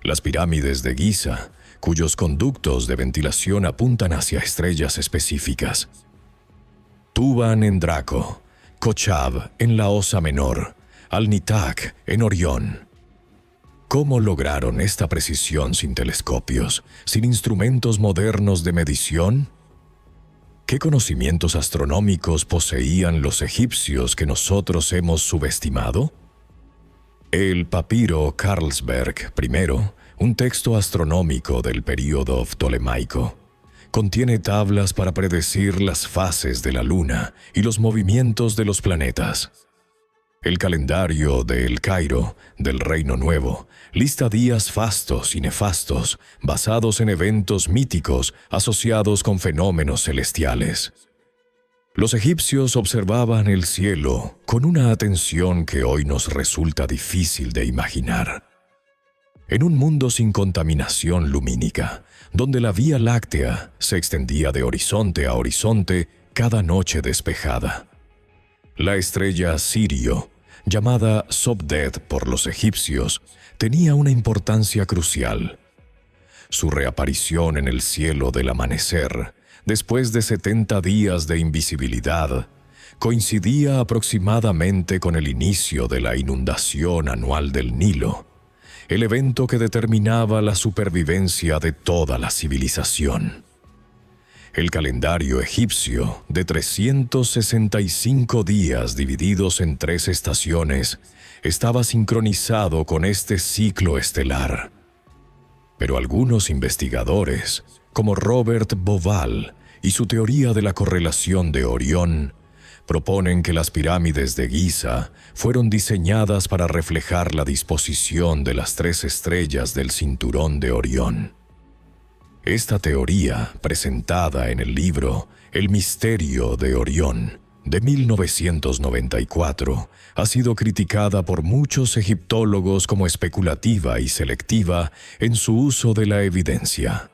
Las pirámides de Giza, cuyos conductos de ventilación apuntan hacia estrellas específicas. Tuban en Draco, Kochab en la Osa Menor, Al-Nitak en Orión. ¿Cómo lograron esta precisión sin telescopios, sin instrumentos modernos de medición? ¿Qué conocimientos astronómicos poseían los egipcios que nosotros hemos subestimado? El papiro Carlsberg I, un texto astronómico del período ptolemaico, contiene tablas para predecir las fases de la luna y los movimientos de los planetas. El calendario de El Cairo, del Reino Nuevo, lista días fastos y nefastos basados en eventos míticos asociados con fenómenos celestiales. Los egipcios observaban el cielo con una atención que hoy nos resulta difícil de imaginar. En un mundo sin contaminación lumínica, donde la Vía Láctea se extendía de horizonte a horizonte cada noche despejada. La estrella Sirio, llamada Sobdet por los egipcios, tenía una importancia crucial. Su reaparición en el cielo del amanecer, después de 70 días de invisibilidad, coincidía aproximadamente con el inicio de la inundación anual del Nilo, el evento que determinaba la supervivencia de toda la civilización. El calendario egipcio, de 365 días divididos en 3 estaciones, estaba sincronizado con este ciclo estelar. Pero algunos investigadores, como Robert Bauval y su teoría de la correlación de Orión, proponen que las pirámides de Giza fueron diseñadas para reflejar la disposición de las 3 estrellas del cinturón de Orión. Esta teoría, presentada en el libro El misterio de Orión, de 1994, ha sido criticada por muchos egiptólogos como especulativa y selectiva en su uso de la evidencia.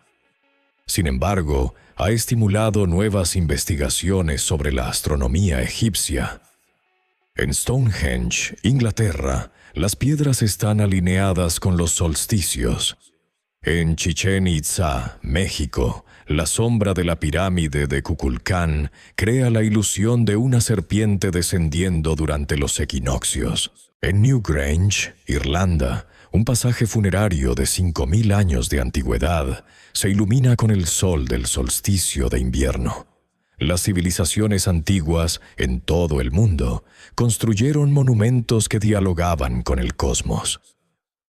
Sin embargo, ha estimulado nuevas investigaciones sobre la astronomía egipcia. En Stonehenge, Inglaterra, las piedras están alineadas con los solsticios. En Chichén Itzá, México, la sombra de la pirámide de Kukulcán crea la ilusión de una serpiente descendiendo durante los equinoccios. En Newgrange, Irlanda, un pasaje funerario de 5000 años de antigüedad se ilumina con el sol del solsticio de invierno. Las civilizaciones antiguas en todo el mundo construyeron monumentos que dialogaban con el cosmos.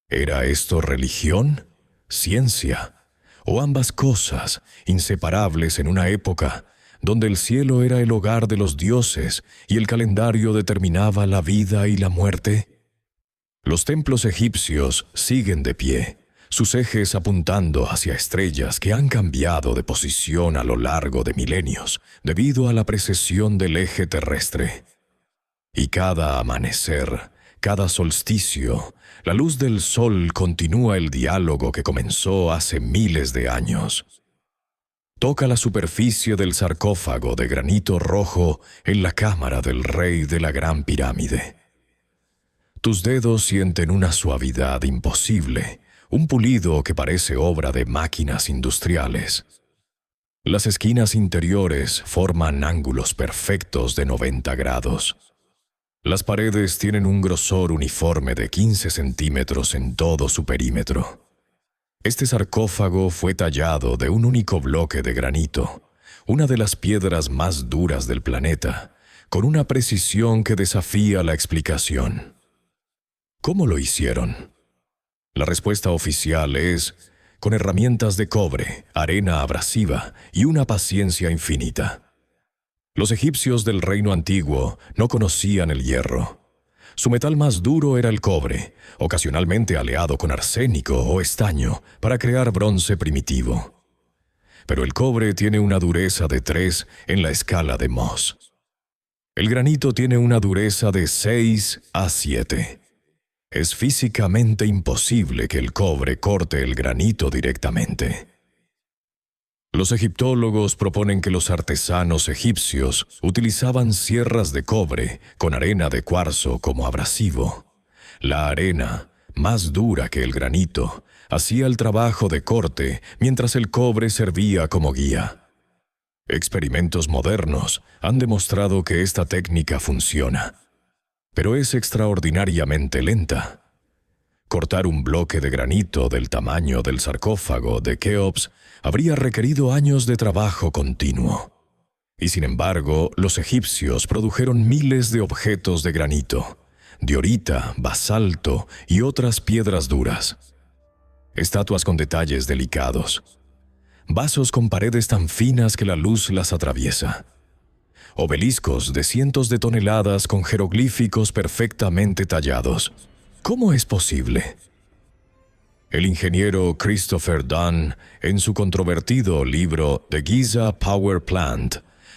¿Era esto religión? ¿Ciencia? ¿O ambas cosas, inseparables en una época donde el cielo era el hogar de los dioses y el calendario determinaba la vida y la muerte? Los templos egipcios siguen de pie, sus ejes apuntando hacia estrellas que han cambiado de posición a lo largo de milenios debido a la precesión del eje terrestre. Y cada amanecer, cada solsticio, la luz del sol continúa el diálogo que comenzó hace miles de años. Toca la superficie del sarcófago de granito rojo en la cámara del rey de la Gran Pirámide. Tus dedos sienten una suavidad imposible, un pulido que parece obra de máquinas industriales. Las esquinas interiores forman ángulos perfectos de 90 grados. Las paredes tienen un grosor uniforme de 15 centímetros en todo su perímetro. Este sarcófago fue tallado de un único bloque de granito, una de las piedras más duras del planeta, con una precisión que desafía la explicación. ¿Cómo lo hicieron? La respuesta oficial es, con herramientas de cobre, arena abrasiva y una paciencia infinita. Los egipcios del reino antiguo no conocían el hierro. Su metal más duro era el cobre, ocasionalmente aleado con arsénico o estaño para crear bronce primitivo. Pero el cobre tiene una dureza de 3 en la escala de Mohs. El granito tiene una dureza de 6 a 7. Es físicamente imposible que el cobre corte el granito directamente. Los egiptólogos proponen que los artesanos egipcios utilizaban sierras de cobre con arena de cuarzo como abrasivo. La arena, más dura que el granito, hacía el trabajo de corte mientras el cobre servía como guía. Experimentos modernos han demostrado que esta técnica funciona, pero es extraordinariamente lenta. Cortar un bloque de granito del tamaño del sarcófago de Keops habría requerido años de trabajo continuo. Y sin embargo, los egipcios produjeron miles de objetos de granito, diorita, basalto y otras piedras duras. Estatuas con detalles delicados. Vasos con paredes tan finas que la luz las atraviesa. Obeliscos de cientos de toneladas con jeroglíficos perfectamente tallados. ¿Cómo es posible? El ingeniero Christopher Dunn, en su controvertido libro The Giza Power Plant,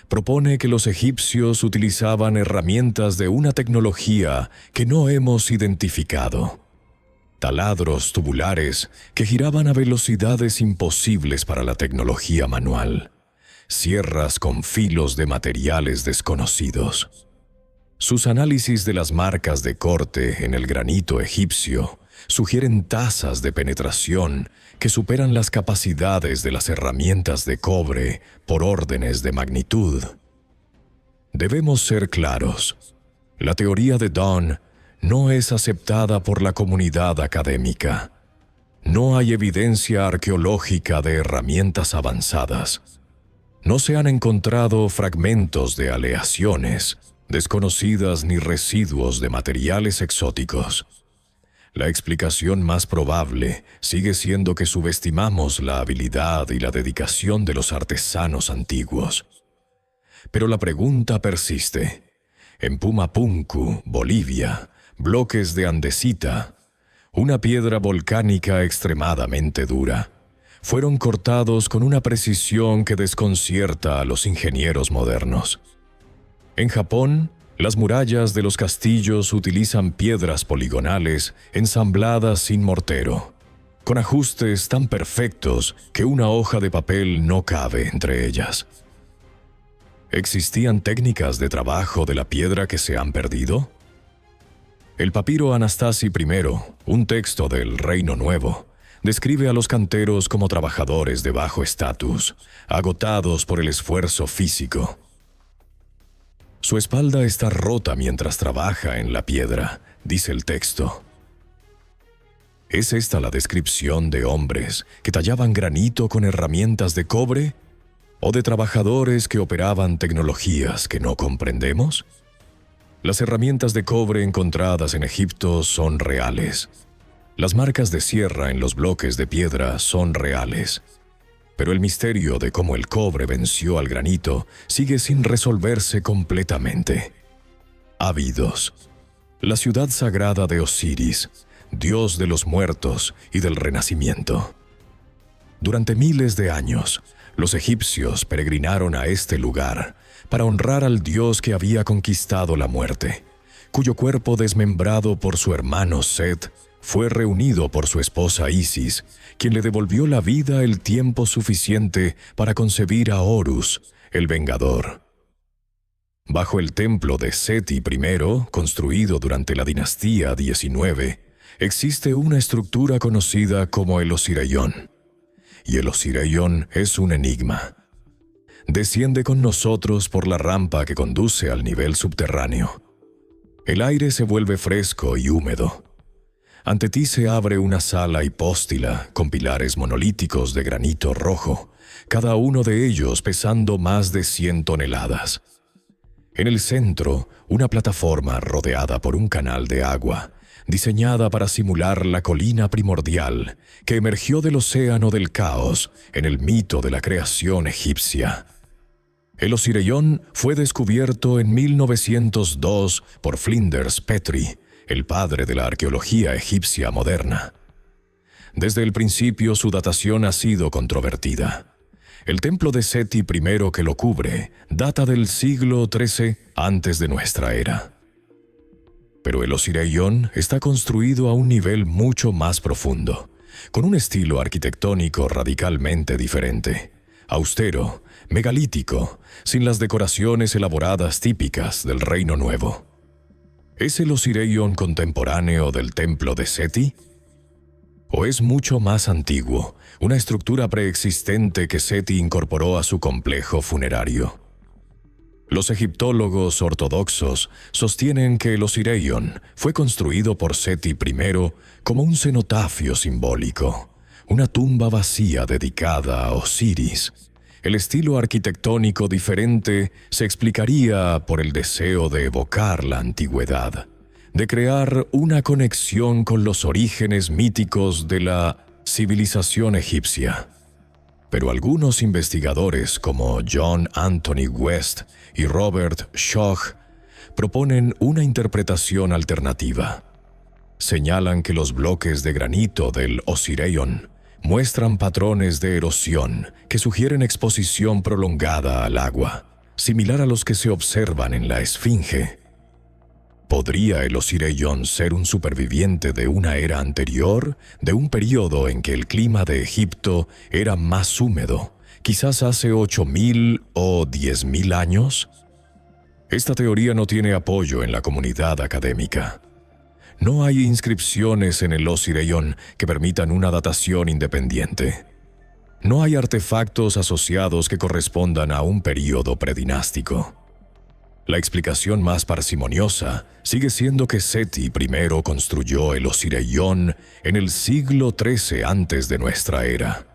propone que los egipcios utilizaban herramientas de una tecnología que no hemos identificado. Taladros tubulares que giraban a velocidades imposibles para la tecnología manual. Sierras con filos de materiales desconocidos. Sus análisis de las marcas de corte en el granito egipcio sugieren tasas de penetración que superan las capacidades de las herramientas de cobre por órdenes de magnitud. Debemos ser claros. La teoría de Dunn no es aceptada por la comunidad académica. No hay evidencia arqueológica de herramientas avanzadas. No se han encontrado fragmentos de aleaciones desconocidas ni residuos de materiales exóticos. La explicación más probable sigue siendo que subestimamos la habilidad y la dedicación de los artesanos antiguos. Pero la pregunta persiste. En Pumapunku, Bolivia, bloques de andesita, una piedra volcánica extremadamente dura, fueron cortados con una precisión que desconcierta a los ingenieros modernos. En Japón, las murallas de los castillos utilizan piedras poligonales ensambladas sin mortero, con ajustes tan perfectos que una hoja de papel no cabe entre ellas. ¿Existían técnicas de trabajo de la piedra que se han perdido? El papiro Anastasi I, un texto del Reino Nuevo, describe a los canteros como trabajadores de bajo estatus, agotados por el esfuerzo físico. Su espalda está rota mientras trabaja en la piedra, dice el texto. ¿Es esta la descripción de hombres que tallaban granito con herramientas de cobre? ¿O de trabajadores que operaban tecnologías que no comprendemos? Las herramientas de cobre encontradas en Egipto son reales. Las marcas de sierra en los bloques de piedra son reales. Pero el misterio de cómo el cobre venció al granito sigue sin resolverse completamente. Ávidos, la ciudad sagrada de Osiris, dios de los muertos y del renacimiento. Durante miles de años, los egipcios peregrinaron a este lugar para honrar al dios que había conquistado la muerte, cuyo cuerpo desmembrado por su hermano Set fue reunido por su esposa Isis, quien le devolvió la vida el tiempo suficiente para concebir a Horus, el Vengador. Bajo el templo de Seti I, construido durante la dinastía 19, existe una estructura conocida como el Osiraion. Y el Osiraion es un enigma. Desciende con nosotros por la rampa que conduce al nivel subterráneo. El aire se vuelve fresco y húmedo. Ante ti se abre una sala hipóstila con pilares monolíticos de granito rojo, cada uno de ellos pesando más de 100 toneladas. En el centro, una plataforma rodeada por un canal de agua, diseñada para simular la colina primordial que emergió del océano del caos en el mito de la creación egipcia. El Osiraion fue descubierto en 1902 por Flinders Petrie, el padre de la arqueología egipcia moderna. Desde el principio su datación ha sido controvertida. El templo de Seti I que lo cubre data del siglo XIII antes de nuestra era. Pero el Osiraion está construido a un nivel mucho más profundo, con un estilo arquitectónico radicalmente diferente, austero, megalítico, sin las decoraciones elaboradas típicas del Reino Nuevo. ¿Es el Osiraion contemporáneo del templo de Seti? ¿O es mucho más antiguo, una estructura preexistente que Seti incorporó a su complejo funerario? Los egiptólogos ortodoxos sostienen que el Osiraion fue construido por Seti I como un cenotafio simbólico, una tumba vacía dedicada a Osiris. El estilo arquitectónico diferente se explicaría por el deseo de evocar la antigüedad, de crear una conexión con los orígenes míticos de la civilización egipcia. Pero algunos investigadores como John Anthony West y Robert Schoch proponen una interpretación alternativa. Señalan que los bloques de granito del Osiraion muestran patrones de erosión que sugieren exposición prolongada al agua, similar a los que se observan en la Esfinge. ¿Podría el Osiraion ser un superviviente de una era anterior, de un periodo en que el clima de Egipto era más húmedo, quizás hace 8.000 o 10.000 años? Esta teoría no tiene apoyo en la comunidad académica. No hay inscripciones en el Osiraion que permitan una datación independiente. No hay artefactos asociados que correspondan a un período predinástico. La explicación más parsimoniosa sigue siendo que Seti I construyó el Osiraion en el siglo XIII antes de nuestra era.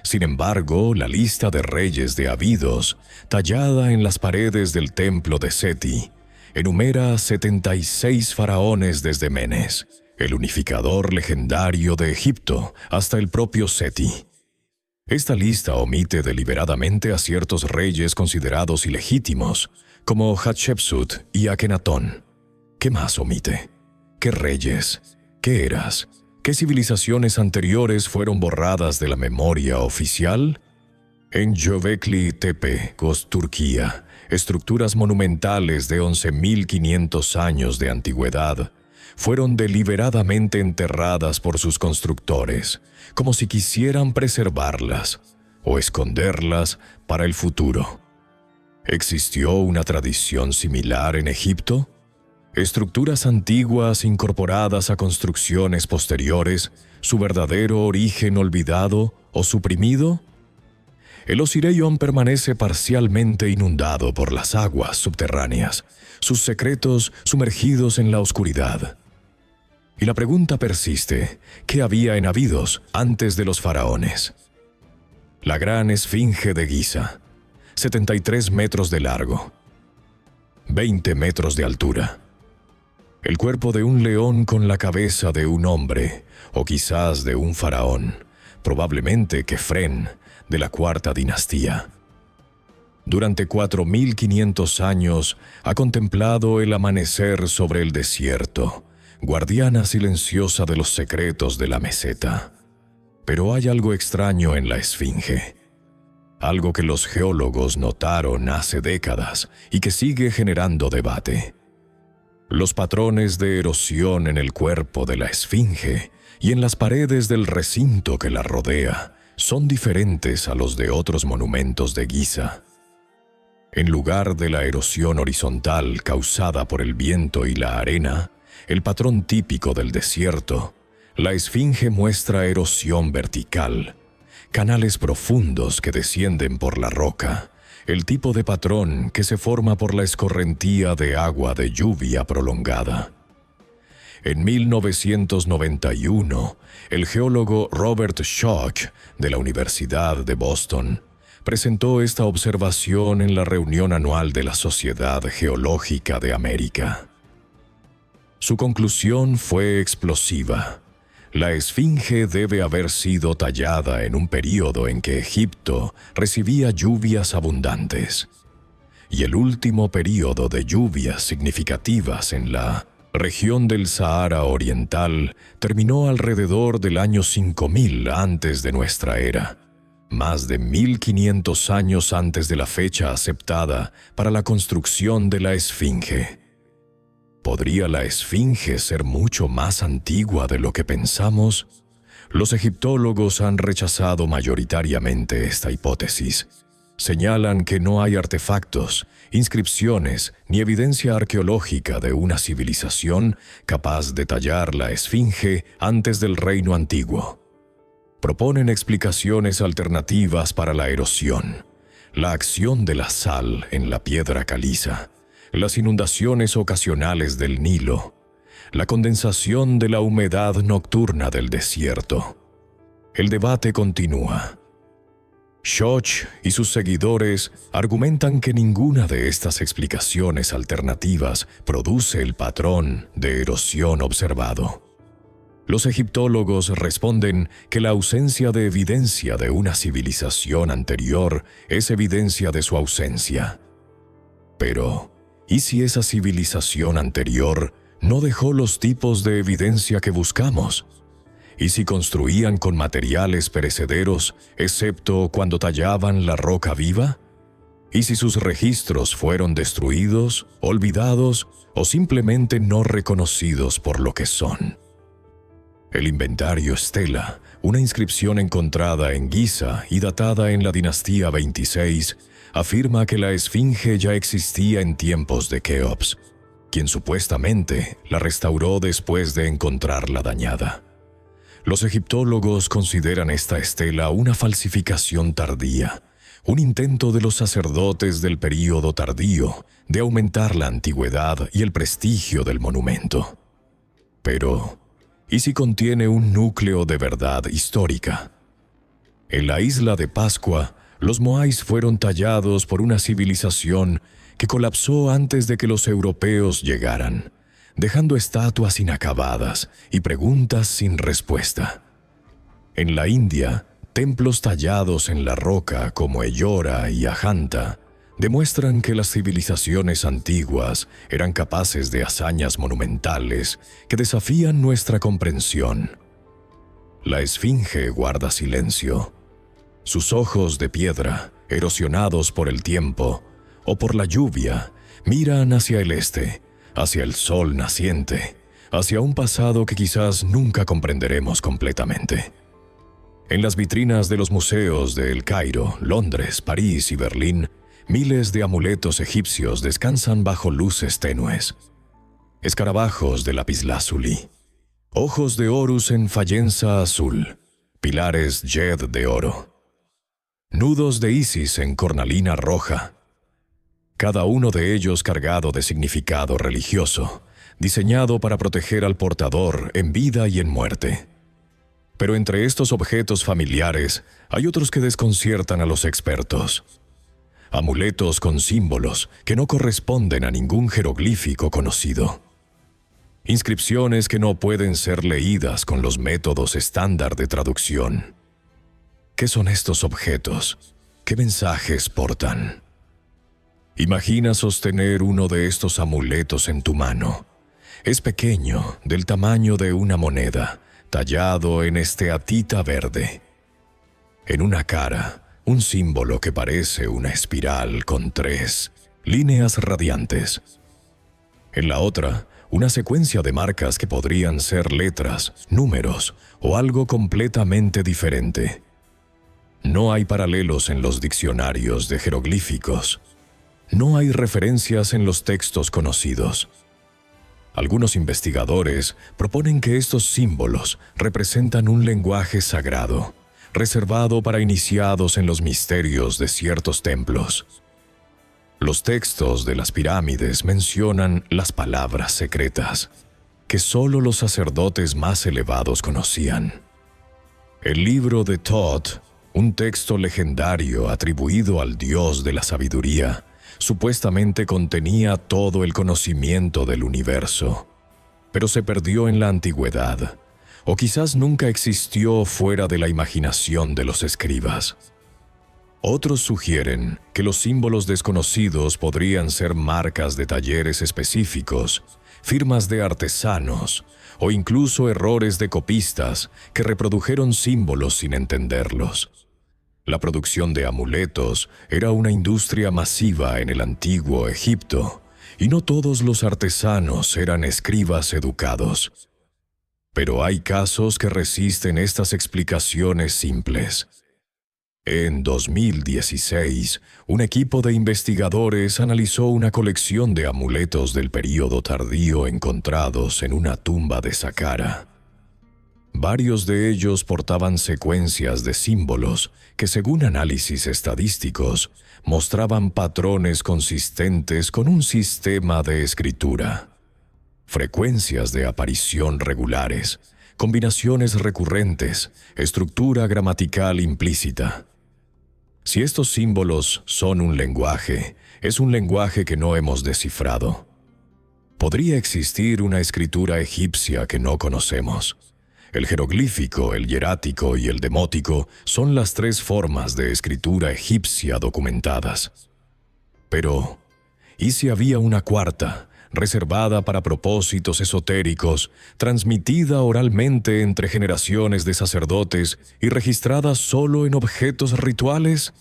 Sin embargo, la lista de reyes de Abidos, tallada en las paredes del templo de Seti, enumera 76 faraones desde Menes, el unificador legendario de Egipto, hasta el propio Seti. Esta lista omite deliberadamente a ciertos reyes considerados ilegítimos, como Hatshepsut y Akenatón. ¿Qué más omite? ¿Qué reyes? ¿Qué eras? ¿Qué civilizaciones anteriores fueron borradas de la memoria oficial? En Göbekli Tepe, Turquía, estructuras monumentales de 11.500 años de antigüedad fueron deliberadamente enterradas por sus constructores, como si quisieran preservarlas o esconderlas para el futuro. ¿Existió una tradición similar en Egipto? ¿Estructuras antiguas incorporadas a construcciones posteriores, su verdadero origen olvidado o suprimido? El Osiraion permanece parcialmente inundado por las aguas subterráneas, sus secretos sumergidos en la oscuridad. Y la pregunta persiste: ¿qué había en Abidos antes de los faraones? La gran Esfinge de Giza, 73 metros de largo, 20 metros de altura. El cuerpo de un león con la cabeza de un hombre, o quizás de un faraón, probablemente Kefren, de la cuarta dinastía. durante 4500 años, ha contemplado el amanecer sobre el desierto, guardiana silenciosa de los secretos de la meseta. Pero hay algo extraño en la Esfinge, algo que los geólogos notaron hace décadas y que sigue generando debate. Los patrones de erosión en el cuerpo de la Esfinge y en las paredes del recinto que la rodea son diferentes a los de otros monumentos de Giza. En lugar de la erosión horizontal causada por el viento y la arena, el patrón típico del desierto, la Esfinge muestra erosión vertical, canales profundos que descienden por la roca, el tipo de patrón que se forma por la escorrentía de agua de lluvia prolongada. En 1991, el geólogo Robert Schoch, de la Universidad de Boston, presentó esta observación en la reunión anual de la Sociedad Geológica de América. Su conclusión fue explosiva. La Esfinge debe haber sido tallada en un período en que Egipto recibía lluvias abundantes, y el último período de lluvias significativas en la región del Sahara Oriental terminó alrededor del año 5000 antes de nuestra era, más de 1500 años antes de la fecha aceptada para la construcción de la Esfinge. ¿Podría la Esfinge ser mucho más antigua de lo que pensamos? Los egiptólogos han rechazado mayoritariamente esta hipótesis. Señalan que no hay artefactos, inscripciones ni evidencia arqueológica de una civilización capaz de tallar la Esfinge antes del Reino Antiguo. Proponen explicaciones alternativas para la erosión, la acción de la sal en la piedra caliza, las inundaciones ocasionales del Nilo, la condensación de la humedad nocturna del desierto. El debate continúa. Schoch y sus seguidores argumentan que ninguna de estas explicaciones alternativas produce el patrón de erosión observado. Los egiptólogos responden que la ausencia de evidencia de una civilización anterior es evidencia de su ausencia. Pero, ¿y si esa civilización anterior no dejó los tipos de evidencia que buscamos? ¿Y si construían con materiales perecederos, excepto cuando tallaban la roca viva? ¿Y si sus registros fueron destruidos, olvidados o simplemente no reconocidos por lo que son? El inventario Stela, una inscripción encontrada en Giza y datada en la dinastía 26, afirma que la Esfinge ya existía en tiempos de Keops, quien supuestamente la restauró después de encontrarla dañada. Los egiptólogos consideran esta estela una falsificación tardía, un intento de los sacerdotes del período tardío de aumentar la antigüedad y el prestigio del monumento. Pero, ¿y si contiene un núcleo de verdad histórica? En la isla de Pascua, los moais fueron tallados por una civilización que colapsó antes de que los europeos llegaran, dejando estatuas inacabadas y preguntas sin respuesta. En la India, templos tallados en la roca como Ellora y Ajanta demuestran que las civilizaciones antiguas eran capaces de hazañas monumentales que desafían nuestra comprensión. La Esfinge guarda silencio. Sus ojos de piedra, erosionados por el tiempo o por la lluvia, miran hacia el este, hacia el sol naciente, hacia un pasado que quizás nunca comprenderemos completamente. En las vitrinas de los museos de El Cairo, Londres, París y Berlín, miles de amuletos egipcios descansan bajo luces tenues. Escarabajos de lapislázuli, ojos de Horus en fayenza azul, pilares Yed de oro, nudos de Isis en cornalina roja, cada uno de ellos cargado de significado religioso, diseñado para proteger al portador en vida y en muerte. Pero entre estos objetos familiares hay otros que desconciertan a los expertos. Amuletos con símbolos que no corresponden a ningún jeroglífico conocido. Inscripciones que no pueden ser leídas con los métodos estándar de traducción. ¿Qué son estos objetos? ¿Qué mensajes portan? Imagina sostener uno de estos amuletos en tu mano. Es pequeño, del tamaño de una moneda, tallado en esteatita verde. En una cara, un símbolo que parece una espiral con 3 líneas radiantes. En la otra, una secuencia de marcas que podrían ser letras, números o algo completamente diferente. No hay paralelos en los diccionarios de jeroglíficos. No hay referencias en los textos conocidos. Algunos investigadores proponen que estos símbolos representan un lenguaje sagrado, reservado para iniciados en los misterios de ciertos templos. Los textos de las pirámides mencionan las palabras secretas, que solo los sacerdotes más elevados conocían. El libro de Thoth, un texto legendario atribuido al dios de la sabiduría, supuestamente contenía todo el conocimiento del universo, pero se perdió en la antigüedad, o quizás nunca existió fuera de la imaginación de los escribas. Otros sugieren que los símbolos desconocidos podrían ser marcas de talleres específicos, firmas de artesanos o incluso errores de copistas que reprodujeron símbolos sin entenderlos. La producción de amuletos era una industria masiva en el antiguo Egipto, y no todos los artesanos eran escribas educados. Pero hay casos que resisten estas explicaciones simples. En 2016, un equipo de investigadores analizó una colección de amuletos del período tardío encontrados en una tumba de Saqqara. Varios de ellos portaban secuencias de símbolos que, según análisis estadísticos, mostraban patrones consistentes con un sistema de escritura. Frecuencias de aparición regulares, combinaciones recurrentes, estructura gramatical implícita. Si estos símbolos son un lenguaje, es un lenguaje que no hemos descifrado. Podría existir una escritura egipcia que no conocemos. El jeroglífico, el hierático y el demótico son las 3 formas de escritura egipcia documentadas. Pero, ¿y si había una cuarta, reservada para propósitos esotéricos, transmitida oralmente entre generaciones de sacerdotes y registrada solo en objetos rituales?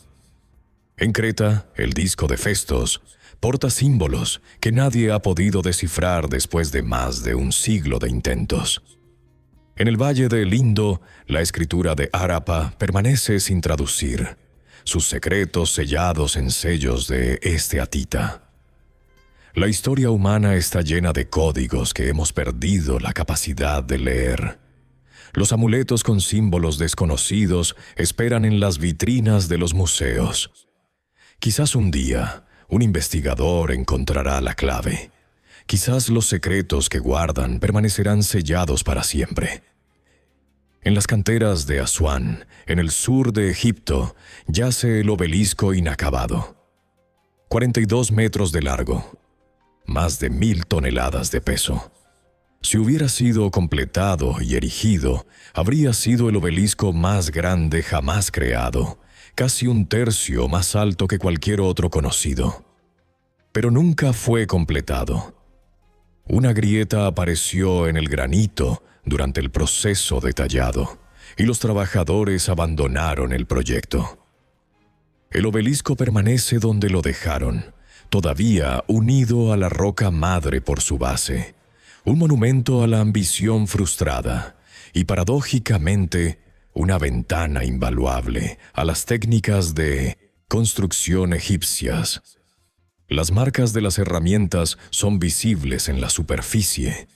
En Creta, el disco de Festos porta símbolos que nadie ha podido descifrar después de más de un siglo de intentos. En el valle del Indo, la escritura de Harappa permanece sin traducir, sus secretos sellados en sellos de esteatita. La historia humana está llena de códigos que hemos perdido la capacidad de leer. Los amuletos con símbolos desconocidos esperan en las vitrinas de los museos. Quizás un día, un investigador encontrará la clave. Quizás los secretos que guardan permanecerán sellados para siempre. En las canteras de Asuán, en el sur de Egipto, yace el obelisco inacabado. 42 metros de largo, más de 1000 toneladas de peso. Si hubiera sido completado y erigido, habría sido el obelisco más grande jamás creado, casi 1/3 más alto que cualquier otro conocido. Pero nunca fue completado. Una grieta apareció en el granito durante el proceso de tallado, y los trabajadores abandonaron el proyecto. El obelisco permanece donde lo dejaron, todavía unido a la roca madre por su base, un monumento a la ambición frustrada y, paradójicamente, una ventana invaluable a las técnicas de construcción egipcias. Las marcas de las herramientas son visibles en la superficie.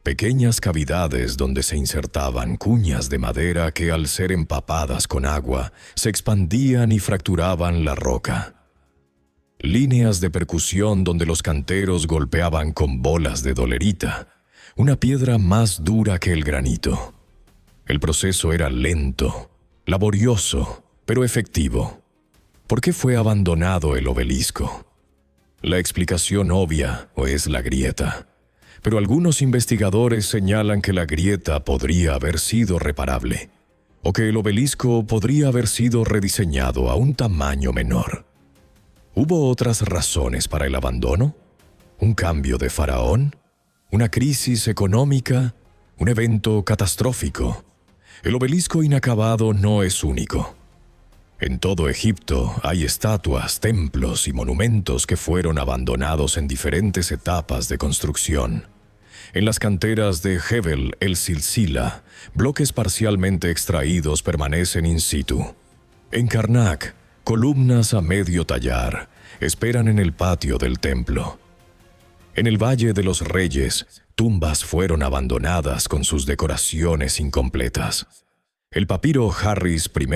Pequeñas cavidades donde se insertaban cuñas de madera que, al ser empapadas con agua, se expandían y fracturaban la roca. Líneas de percusión donde los canteros golpeaban con bolas de dolerita, una piedra más dura que el granito. El proceso era lento, laborioso, pero efectivo. ¿Por qué fue abandonado el obelisco? La explicación obvia es la grieta. Pero algunos investigadores señalan que la grieta podría haber sido reparable, o que el obelisco podría haber sido rediseñado a un tamaño menor. ¿Hubo otras razones para el abandono? ¿Un cambio de faraón? ¿Una crisis económica? ¿Un evento catastrófico? El obelisco inacabado no es único. En todo Egipto hay estatuas, templos y monumentos que fueron abandonados en diferentes etapas de construcción. En las canteras de Jebel el Silsila, bloques parcialmente extraídos permanecen in situ. En Karnak, columnas a medio tallar esperan en el patio del templo. En el Valle de los Reyes, tumbas fueron abandonadas con sus decoraciones incompletas. El papiro Harris I,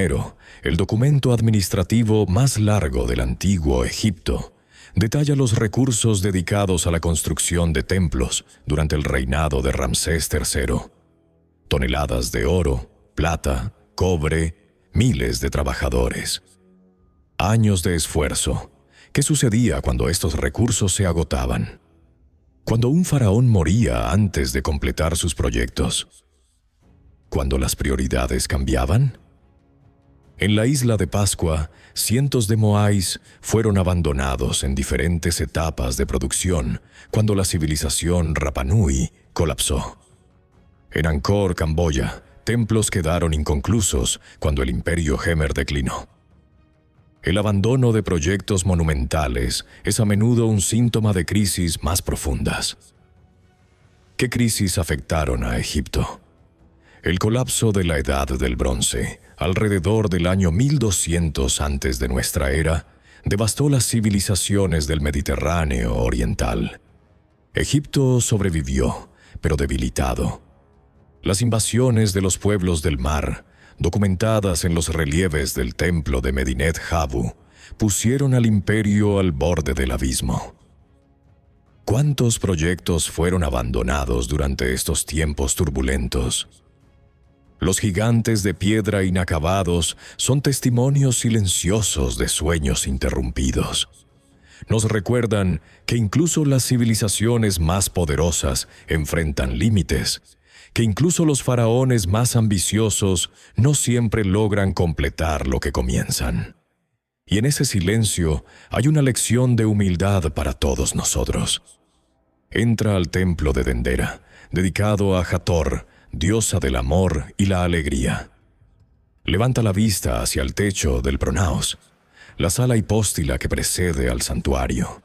el documento administrativo más largo del antiguo Egipto, detalla los recursos dedicados a la construcción de templos durante el reinado de Ramsés III. Toneladas de oro, plata, cobre, miles de trabajadores. Años de esfuerzo. ¿Qué sucedía cuando estos recursos se agotaban? Cuando un faraón moría antes de completar sus proyectos. ¿Cuando las prioridades cambiaban? En la isla de Pascua, cientos de moais fueron abandonados en diferentes etapas de producción cuando la civilización Rapa Nui colapsó. En Angkor, Camboya, templos quedaron inconclusos cuando el imperio Khmer declinó. El abandono de proyectos monumentales es a menudo un síntoma de crisis más profundas. ¿Qué crisis afectaron a Egipto? El colapso de la Edad del Bronce, alrededor del año 1200 antes de nuestra era, devastó las civilizaciones del Mediterráneo oriental. Egipto sobrevivió, pero debilitado. Las invasiones de los pueblos del mar, documentadas en los relieves del templo de Medinet Habu, pusieron al imperio al borde del abismo. ¿Cuántos proyectos fueron abandonados durante estos tiempos turbulentos? Los gigantes de piedra inacabados son testimonios silenciosos de sueños interrumpidos. Nos recuerdan que incluso las civilizaciones más poderosas enfrentan límites, que incluso los faraones más ambiciosos no siempre logran completar lo que comienzan. Y en ese silencio hay una lección de humildad para todos nosotros. Entra al templo de Dendera, dedicado a Hathor, diosa del amor y la alegría. Levanta la vista hacia el techo del pronaos, la sala hipóstila que precede al santuario.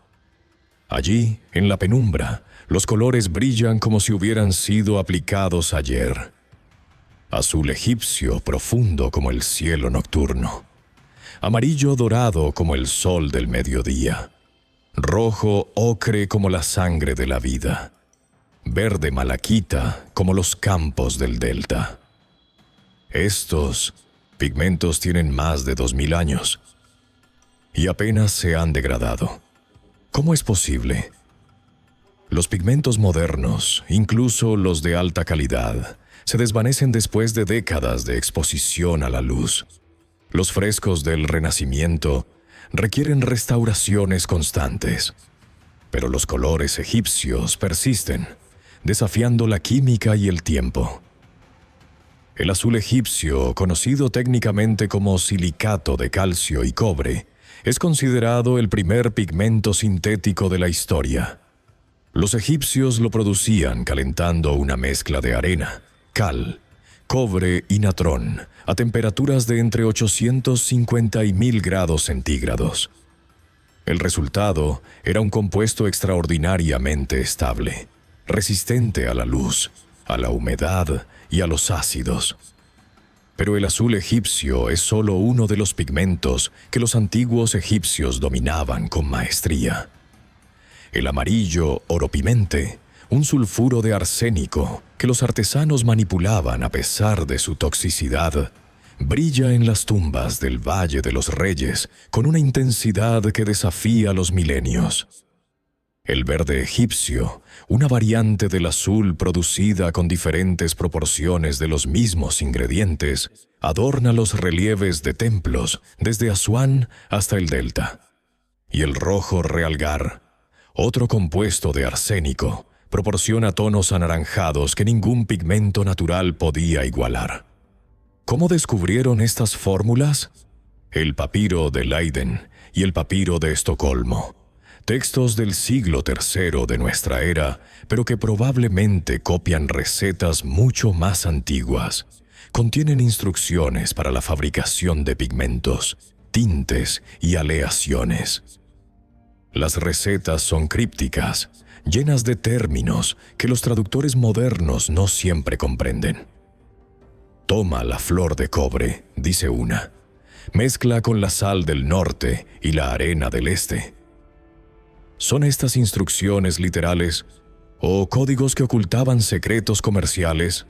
Allí, en la penumbra, los colores brillan como si hubieran sido aplicados ayer. Azul egipcio profundo como el cielo nocturno. Amarillo dorado como el sol del mediodía. Rojo ocre como la sangre de la vida. Verde malaquita como los campos del delta. Estos pigmentos tienen más de 2000 años y apenas se han degradado. ¿Cómo es posible? Los pigmentos modernos, incluso los de alta calidad, se desvanecen después de décadas de exposición a la luz. Los frescos del Renacimiento requieren restauraciones constantes, pero los colores egipcios persisten, desafiando la química y el tiempo. El azul egipcio, conocido técnicamente como silicato de calcio y cobre, es considerado el primer pigmento sintético de la historia. Los egipcios lo producían calentando una mezcla de arena, cal, cobre y natrón a temperaturas de entre 850 y 1000 grados centígrados. El resultado era un compuesto extraordinariamente estable, resistente a la luz, a la humedad y a los ácidos. Pero el azul egipcio es solo uno de los pigmentos que los antiguos egipcios dominaban con maestría. El amarillo oropimente, un sulfuro de arsénico que los artesanos manipulaban a pesar de su toxicidad, brilla en las tumbas del Valle de los Reyes con una intensidad que desafía los milenios. El verde egipcio, una variante del azul producida con diferentes proporciones de los mismos ingredientes, adorna los relieves de templos desde Asuán hasta el delta. Y el rojo realgar, otro compuesto de arsénico, proporciona tonos anaranjados que ningún pigmento natural podía igualar. ¿Cómo descubrieron estas fórmulas? el papiro de Leiden y el papiro de Estocolmo, textos del siglo III de nuestra era, pero que probablemente copian recetas mucho más antiguas. Contienen instrucciones para la fabricación de pigmentos, tintes y aleaciones. Las recetas son crípticas, llenas de términos que los traductores modernos no siempre comprenden. Toma la flor de cobre, dice una. Mezcla con la sal del norte y la arena del este. ¿Son estas instrucciones literales o códigos que ocultaban secretos comerciales?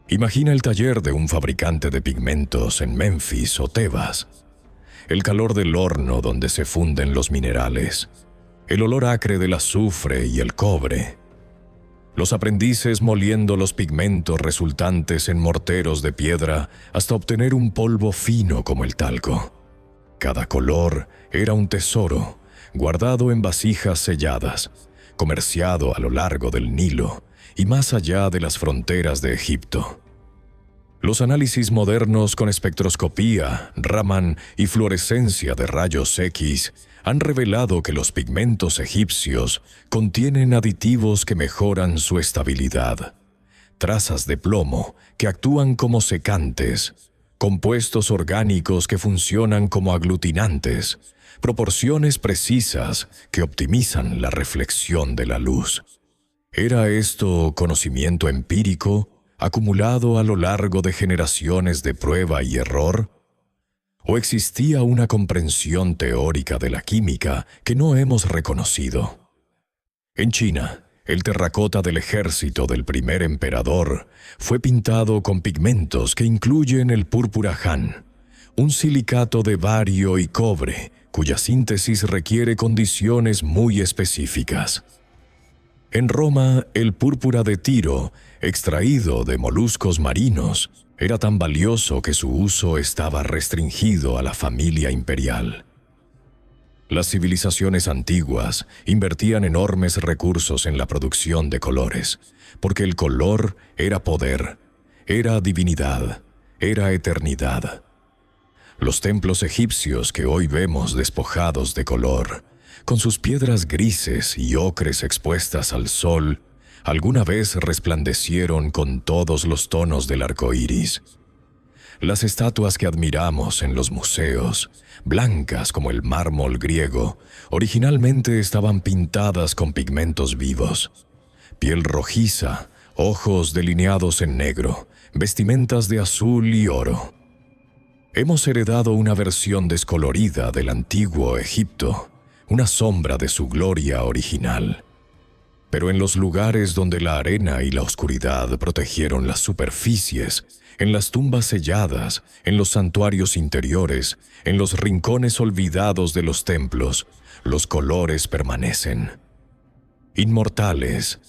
Imagina el taller de un fabricante de pigmentos en Memphis o Tebas. El calor del horno donde se funden los minerales. El olor acre del azufre y el cobre. Los aprendices moliendo los pigmentos resultantes en morteros de piedra hasta obtener un polvo fino como el talco. Cada color era un tesoro, guardado en vasijas selladas, comerciado a lo largo del Nilo y más allá de las fronteras de Egipto. Los análisis modernos con espectroscopía, Raman y fluorescencia de rayos X han revelado que los pigmentos egipcios contienen aditivos que mejoran su estabilidad, trazas de plomo que actúan como secantes, compuestos orgánicos que funcionan como aglutinantes, proporciones precisas que optimizan la reflexión de la luz. ¿Era esto conocimiento empírico acumulado a lo largo de generaciones de prueba y error? ¿O existía una comprensión teórica de la química que no hemos reconocido? En China, el terracota del ejército del primer emperador fue pintado con pigmentos que incluyen el púrpura Han, un silicato de bario y cobre, cuya síntesis requiere condiciones muy específicas. En Roma, el púrpura de Tiro, extraído de moluscos marinos, era tan valioso que su uso estaba restringido a la familia imperial. Las civilizaciones antiguas invertían enormes recursos en la producción de colores, porque el color era poder, era divinidad, era eternidad. Los templos egipcios que hoy vemos despojados de color, con sus piedras grises y ocres expuestas al sol, alguna vez resplandecieron con todos los tonos del arco iris. Las estatuas que admiramos en los museos, blancas como el mármol griego, originalmente estaban pintadas con pigmentos vivos. Piel rojiza, ojos delineados en negro, vestimentas de azul y oro. Hemos heredado una versión descolorida del antiguo Egipto, una sombra de su gloria original. Pero en los lugares donde la arena y la oscuridad protegieron las superficies, en las tumbas selladas, en los santuarios interiores, en los rincones olvidados de los templos, los colores permanecen. Inmortales,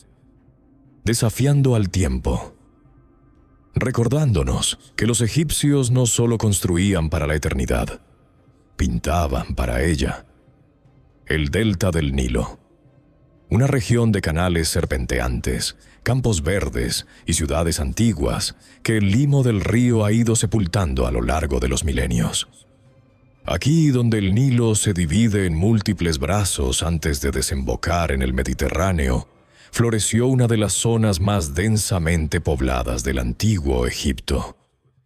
desafiando al tiempo. Recordándonos que los egipcios no solo construían para la eternidad, pintaban para ella. El delta del Nilo. Una región de canales serpenteantes, campos verdes y ciudades antiguas que el limo del río ha ido sepultando a lo largo de los milenios. Aquí donde el Nilo se divide en múltiples brazos antes de desembocar en el Mediterráneo, floreció una de las zonas más densamente pobladas del antiguo Egipto.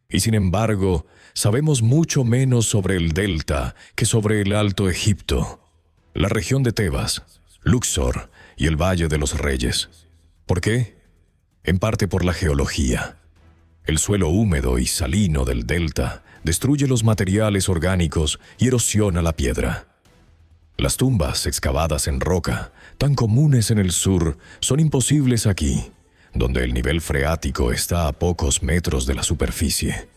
Y sin embargo, sabemos mucho menos sobre el delta que sobre el Alto Egipto, la región de Tebas, Luxor y el Valle de los Reyes. ¿Por qué? En parte por la geología. El suelo húmedo y salino del delta destruye los materiales orgánicos y erosiona la piedra. Las tumbas excavadas en roca, tan comunes en el sur, son imposibles aquí, donde el nivel freático está a pocos metros de la superficie.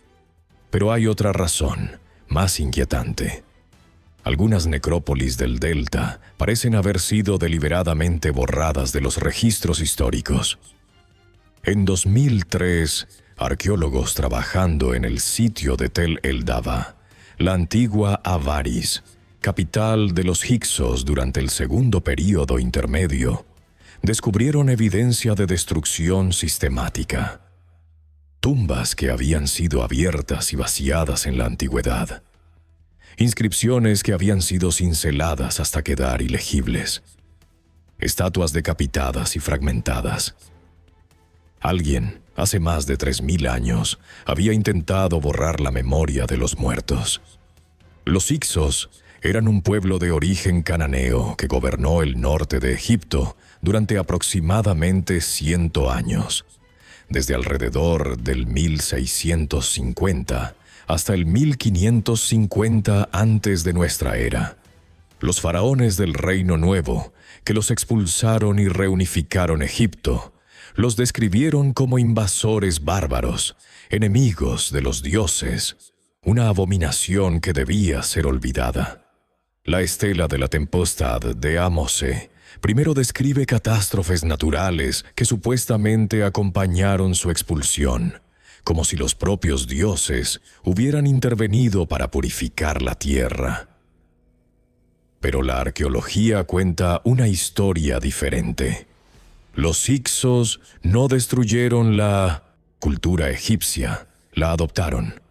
Pero hay otra razón, más inquietante. Algunas necrópolis del delta parecen haber sido deliberadamente borradas de los registros históricos. En 2003, arqueólogos trabajando en el sitio de Tel el Daba, la antigua Avaris, capital de los hicsos durante el segundo período intermedio, descubrieron evidencia de destrucción sistemática. Tumbas que habían sido abiertas y vaciadas en la antigüedad. inscripciones que habían sido cinceladas hasta quedar ilegibles, estatuas decapitadas y fragmentadas. Alguien, hace más de 3000 años, había intentado borrar la memoria de los muertos. Los Hyksos eran un pueblo de origen cananeo que gobernó el norte de Egipto durante aproximadamente 100 años, desde alrededor del 1650 hasta el 1550 antes de nuestra era. Los faraones del Reino Nuevo, que los expulsaron y reunificaron Egipto, los describieron como invasores bárbaros, enemigos de los dioses, una abominación que debía ser olvidada. La estela de la tempestad de Amose primero describe catástrofes naturales que supuestamente acompañaron su expulsión, como si los propios dioses hubieran intervenido para purificar la tierra. Pero la arqueología cuenta una historia diferente. Los Hyksos no destruyeron la cultura egipcia, la adoptaron.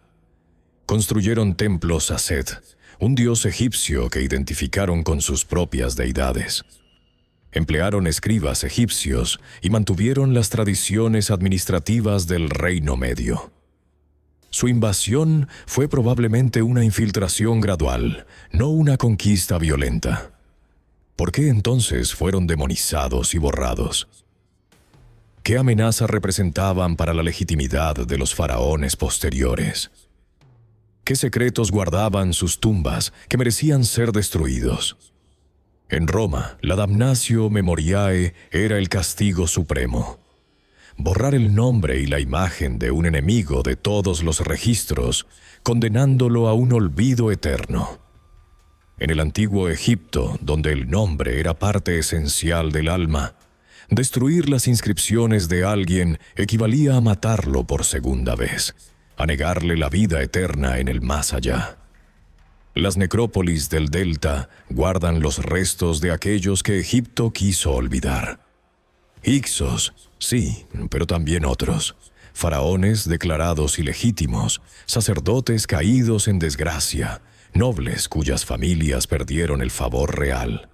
Construyeron templos a Set, un dios egipcio que identificaron con sus propias deidades. Emplearon escribas egipcios y mantuvieron las tradiciones administrativas del Reino Medio. Su invasión fue probablemente una infiltración gradual, no una conquista violenta. ¿Por qué entonces fueron demonizados y borrados? ¿Qué amenaza representaban para la legitimidad de los faraones posteriores? ¿Qué secretos guardaban sus tumbas que merecían ser destruidos? En Roma, la damnatio memoriae era el castigo supremo. Borrar el nombre y la imagen de un enemigo de todos los registros, condenándolo a un olvido eterno. En el antiguo Egipto, donde el nombre era parte esencial del alma, destruir las inscripciones de alguien equivalía a matarlo por segunda vez, a negarle la vida eterna en el más allá. Las necrópolis del delta guardan los restos de aquellos que Egipto quiso olvidar. Hyksos, sí, pero también otros. Faraones declarados ilegítimos, sacerdotes caídos en desgracia, nobles cuyas familias perdieron el favor real.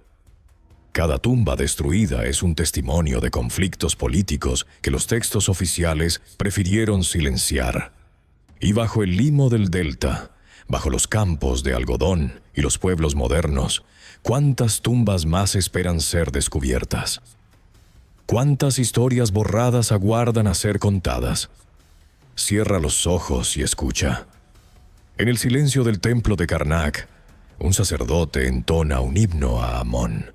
Cada tumba destruida es un testimonio de conflictos políticos que los textos oficiales prefirieron silenciar. Y bajo el limo del delta, bajo los campos de algodón y los pueblos modernos, ¿cuántas tumbas más esperan ser descubiertas? ¿Cuántas historias borradas aguardan a ser contadas? Cierra los ojos y escucha. En el silencio del templo de Karnak, un sacerdote entona un himno a Amón.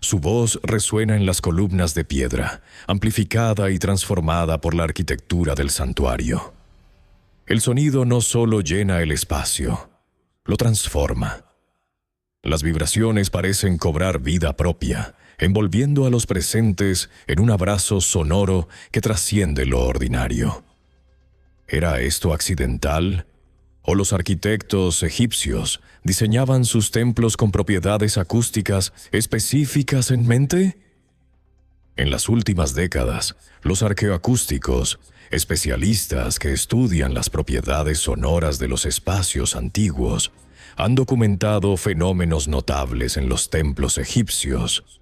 Su voz resuena en las columnas de piedra, amplificada y transformada por la arquitectura del santuario. El sonido no solo llena el espacio, lo transforma. Las vibraciones parecen cobrar vida propia, envolviendo a los presentes en un abrazo sonoro que trasciende lo ordinario. ¿Era esto accidental? ¿O los arquitectos egipcios diseñaban sus templos con propiedades acústicas específicas en mente? En las últimas décadas, los arqueoacústicos, especialistas que estudian las propiedades sonoras de los espacios antiguos, han documentado fenómenos notables en los templos egipcios.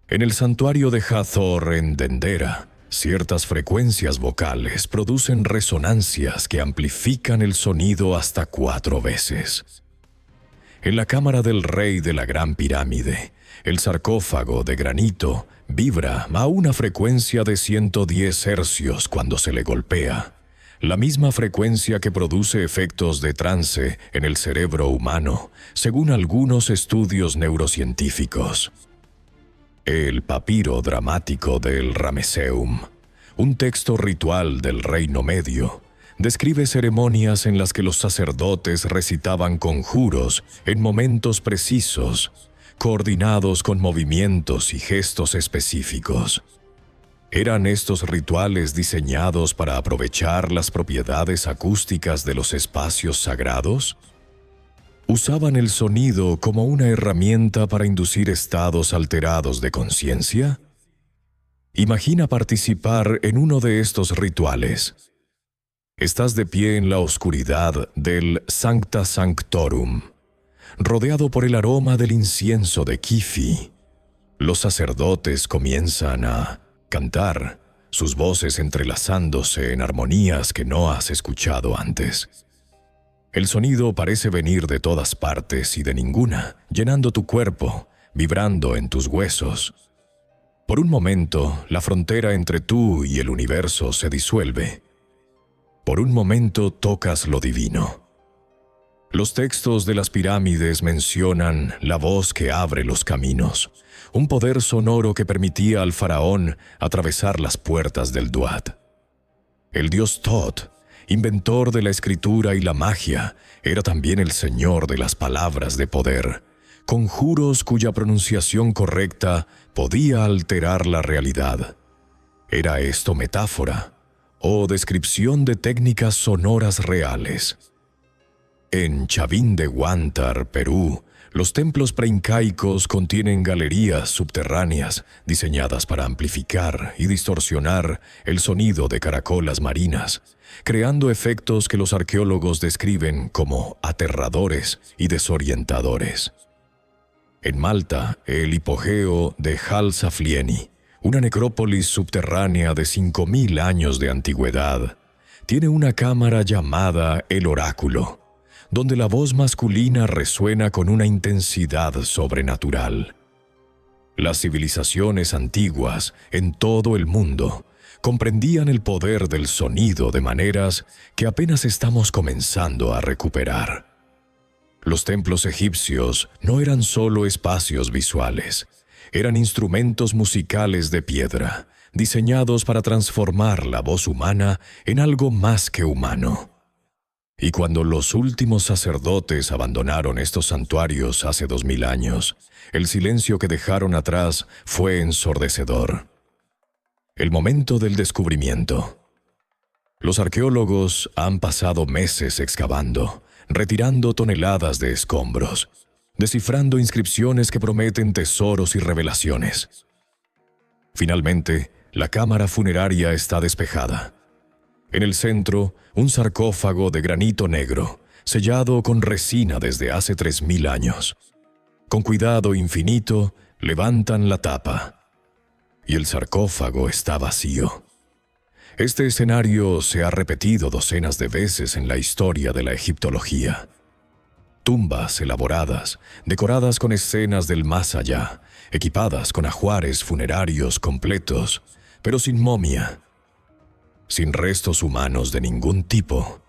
En el santuario de Hathor en Dendera, ciertas frecuencias vocales producen resonancias que amplifican el sonido hasta 4 veces. En la cámara del rey de la Gran Pirámide, el sarcófago de granito vibra a una frecuencia de 110 hercios cuando se le golpea, la misma frecuencia que produce efectos de trance en el cerebro humano, según algunos estudios neurocientíficos. El papiro dramático del Ramesseum, un texto ritual del Reino Medio, describe ceremonias en las que los sacerdotes recitaban conjuros en momentos precisos, coordinados con movimientos y gestos específicos. ¿Eran estos rituales diseñados para aprovechar las propiedades acústicas de los espacios sagrados? ¿Usaban el sonido como una herramienta para inducir estados alterados de conciencia? Imagina participar en uno de estos rituales. Estás de pie en la oscuridad del Sancta Sanctorum, rodeado por el aroma del incienso de Kifi. Los sacerdotes comienzan a cantar, sus voces entrelazándose en armonías que no has escuchado antes. El sonido parece venir de todas partes y de ninguna, llenando tu cuerpo, vibrando en tus huesos. Por un momento, la frontera entre tú y el universo se disuelve. Por un momento tocas lo divino. Los textos de las pirámides mencionan la voz que abre los caminos, un poder sonoro que permitía al faraón atravesar las puertas del Duat. El dios Thoth, inventor de la escritura y la magia, era también el señor de las palabras de poder, conjuros cuya pronunciación correcta podía alterar la realidad. ¿Era esto metáfora o descripción de técnicas sonoras reales? En Chavín de Huántar, Perú, los templos preincaicos contienen galerías subterráneas diseñadas para amplificar y distorsionar el sonido de caracolas marinas, creando efectos que los arqueólogos describen como aterradores y desorientadores. En Malta, el hipogeo de Hal-Saflieni, una necrópolis subterránea de 5.000 años de antigüedad, tiene una cámara llamada el Oráculo, donde la voz masculina resuena con una intensidad sobrenatural. Las civilizaciones antiguas en todo el mundo comprendían el poder del sonido de maneras que apenas estamos comenzando a recuperar. Los templos egipcios no eran solo espacios visuales, eran instrumentos musicales de piedra, diseñados para transformar la voz humana en algo más que humano. Y cuando los últimos sacerdotes abandonaron estos santuarios hace 2000 años, el silencio que dejaron atrás fue ensordecedor. El momento del descubrimiento. Los arqueólogos han pasado meses excavando, retirando toneladas de escombros, descifrando inscripciones que prometen tesoros y revelaciones. Finalmente, la cámara funeraria está despejada. En el centro, un sarcófago de granito negro, sellado con resina desde hace 3000 años. Con cuidado infinito, levantan la tapa. Y el sarcófago está vacío. Este escenario se ha repetido docenas de veces en la historia de la egiptología. Tumbas elaboradas, decoradas con escenas del más allá, equipadas con ajuares funerarios completos, pero sin momia, sin restos humanos de ningún tipo.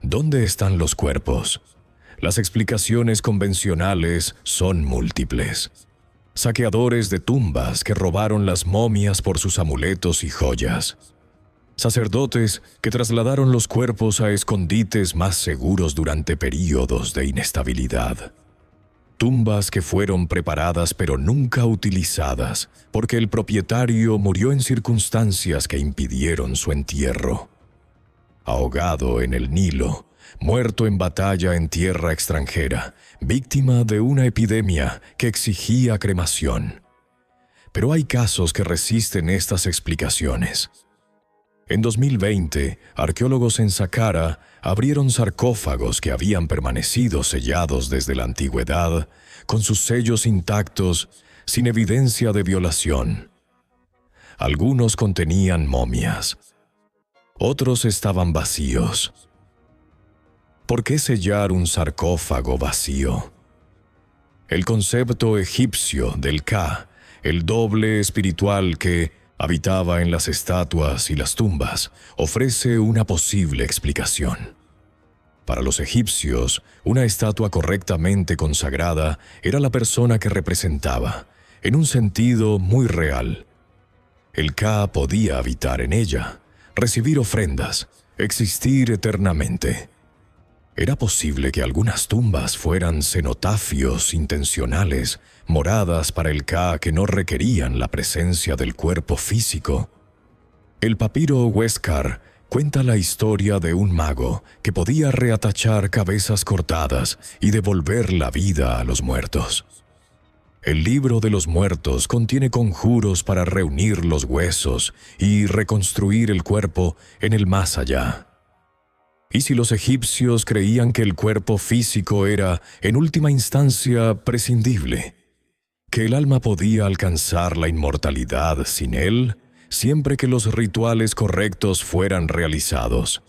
¿Dónde están los cuerpos? Las explicaciones convencionales son múltiples. Saqueadores de tumbas que robaron las momias por sus amuletos y joyas. Sacerdotes que trasladaron los cuerpos a escondites más seguros durante períodos de inestabilidad. Tumbas que fueron preparadas pero nunca utilizadas, porque el propietario murió en circunstancias que impidieron su entierro. Ahogado en el Nilo, muerto en batalla en tierra extranjera, víctima de una epidemia que exigía cremación. Pero hay casos que resisten estas explicaciones. En 2020, arqueólogos en Saqqara abrieron sarcófagos que habían permanecido sellados desde la antigüedad, con sus sellos intactos, sin evidencia de violación. Algunos contenían momias. Otros estaban vacíos. ¿Por qué sellar un sarcófago vacío? El concepto egipcio del Ka, el doble espiritual que habitaba en las estatuas y las tumbas, ofrece una posible explicación. Para los egipcios, una estatua correctamente consagrada era la persona que representaba, en un sentido muy real. El Ka podía habitar en ella, recibir ofrendas, existir eternamente. Era posible que algunas tumbas fueran cenotafios intencionales, moradas para el Ka que no requerían la presencia del cuerpo físico. El papiro Huéscar cuenta la historia de un mago que podía reatachar cabezas cortadas y devolver la vida a los muertos. El libro de los muertos contiene conjuros para reunir los huesos y reconstruir el cuerpo en el más allá. Y si los egipcios creían que el cuerpo físico era, en última instancia, prescindible, que el alma podía alcanzar la inmortalidad sin él, siempre que los rituales correctos fueran realizados.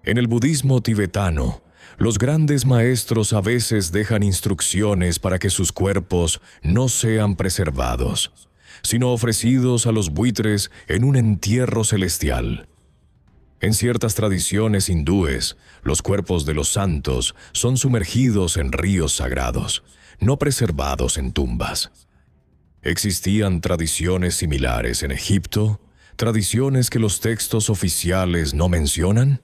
En el budismo tibetano, los grandes maestros a veces dejan instrucciones para que sus cuerpos no sean preservados, sino ofrecidos a los buitres en un entierro celestial. En ciertas tradiciones hindúes, los cuerpos de los santos son sumergidos en ríos sagrados, no preservados en tumbas. ¿Existían tradiciones similares en Egipto? ¿Tradiciones que los textos oficiales no mencionan?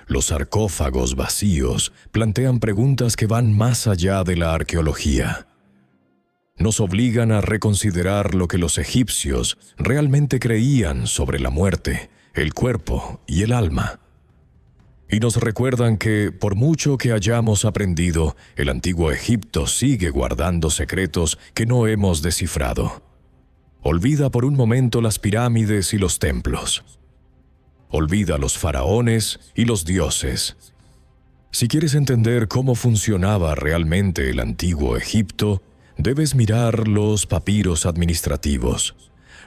Los sarcófagos vacíos plantean preguntas que van más allá de la arqueología. Nos obligan a reconsiderar lo que los egipcios realmente creían sobre la muerte, el cuerpo y el alma. Y nos recuerdan que, por mucho que hayamos aprendido, el antiguo Egipto sigue guardando secretos que no hemos descifrado. Olvida por un momento las pirámides y los templos. Olvida los faraones y los dioses. Si quieres entender cómo funcionaba realmente el antiguo Egipto, debes mirar los papiros administrativos,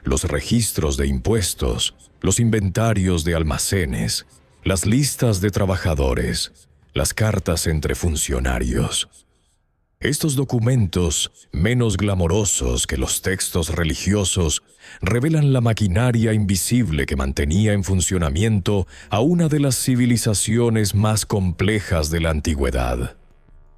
los registros de impuestos, los inventarios de almacenes, las listas de trabajadores, las cartas entre funcionarios. Estos documentos, menos glamorosos que los textos religiosos, revelan la maquinaria invisible que mantenía en funcionamiento a una de las civilizaciones más complejas de la antigüedad.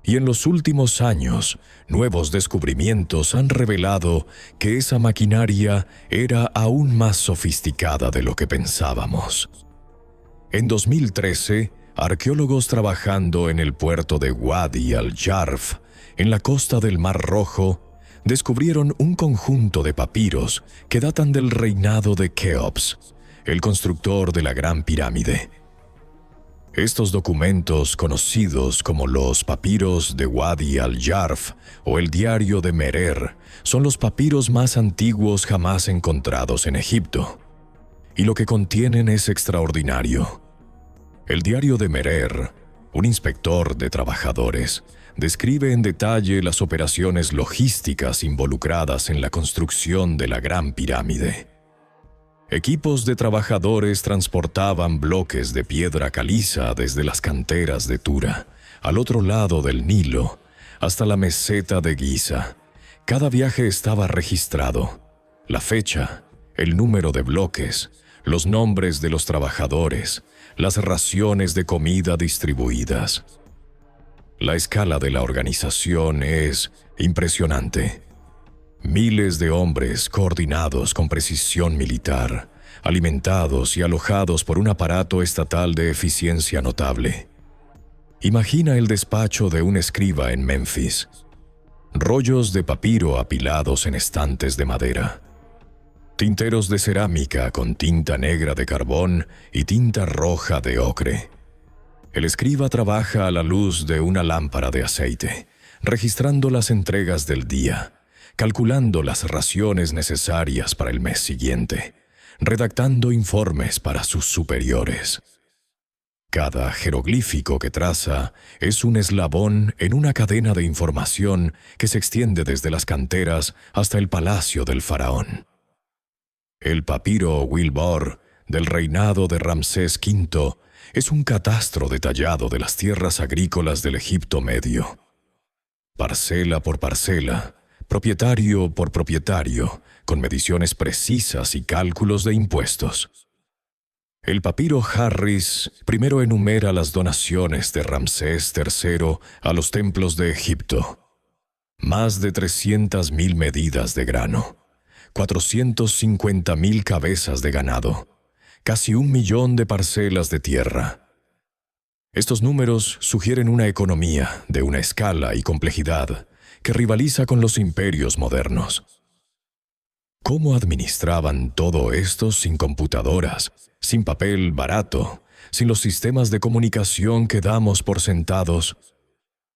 Y en los últimos años, nuevos descubrimientos han revelado que esa maquinaria era aún más sofisticada de lo que pensábamos. En 2013, arqueólogos trabajando en el puerto de Wadi al-Jarf, en la costa del Mar Rojo, descubrieron un conjunto de papiros que datan del reinado de Keops, el constructor de la Gran Pirámide. Estos documentos, conocidos como los papiros de Wadi al-Jarf o el diario de Merer, son los papiros más antiguos jamás encontrados en Egipto. Y lo que contienen es extraordinario. El diario de Merer, un inspector de trabajadores, describe en detalle las operaciones logísticas involucradas en la construcción de la Gran Pirámide. Equipos de trabajadores transportaban bloques de piedra caliza desde las canteras de Tura, al otro lado del Nilo, hasta la meseta de Giza. Cada viaje estaba registrado. La fecha, el número de bloques, los nombres de los trabajadores, las raciones de comida distribuidas. La escala de la organización es impresionante. Miles de hombres coordinados con precisión militar, alimentados y alojados por un aparato estatal de eficiencia notable. Imagina el despacho de un escriba en Memphis. Rollos de papiro apilados en estantes de madera. Tinteros de cerámica con tinta negra de carbón y tinta roja de ocre. El escriba trabaja a la luz de una lámpara de aceite, registrando las entregas del día, calculando las raciones necesarias para el mes siguiente, redactando informes para sus superiores. Cada jeroglífico que traza es un eslabón en una cadena de información que se extiende desde las canteras hasta el palacio del faraón. El papiro Wilbur del reinado de Ramsés V es un catastro detallado de las tierras agrícolas del Egipto Medio. Parcela por parcela, propietario por propietario, con mediciones precisas y cálculos de impuestos. El papiro Harris primero enumera las donaciones de Ramsés III a los templos de Egipto. Más de 300.000 medidas de grano, 450.000 cabezas de ganado, casi 1 millón de parcelas de tierra. Estos números sugieren una economía de una escala y complejidad que rivaliza con los imperios modernos. ¿Cómo administraban todo esto sin computadoras, sin papel barato, sin los sistemas de comunicación que damos por sentados?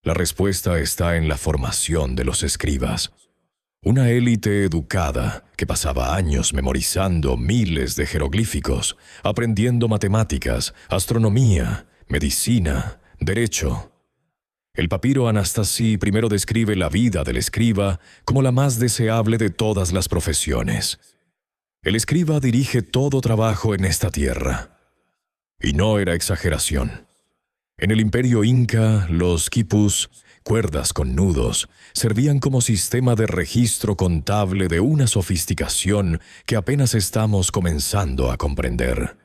La respuesta está en la formación de los escribas. Una élite educada que pasaba años memorizando miles de jeroglíficos, aprendiendo matemáticas, astronomía, medicina, derecho. El papiro Anastasi primero describe la vida del escriba como la más deseable de todas las profesiones. El escriba dirige todo trabajo en esta tierra. Y no era exageración. En el imperio inca, los quipus, cuerdas con nudos, servían como sistema de registro contable de una sofisticación que apenas estamos comenzando a comprender.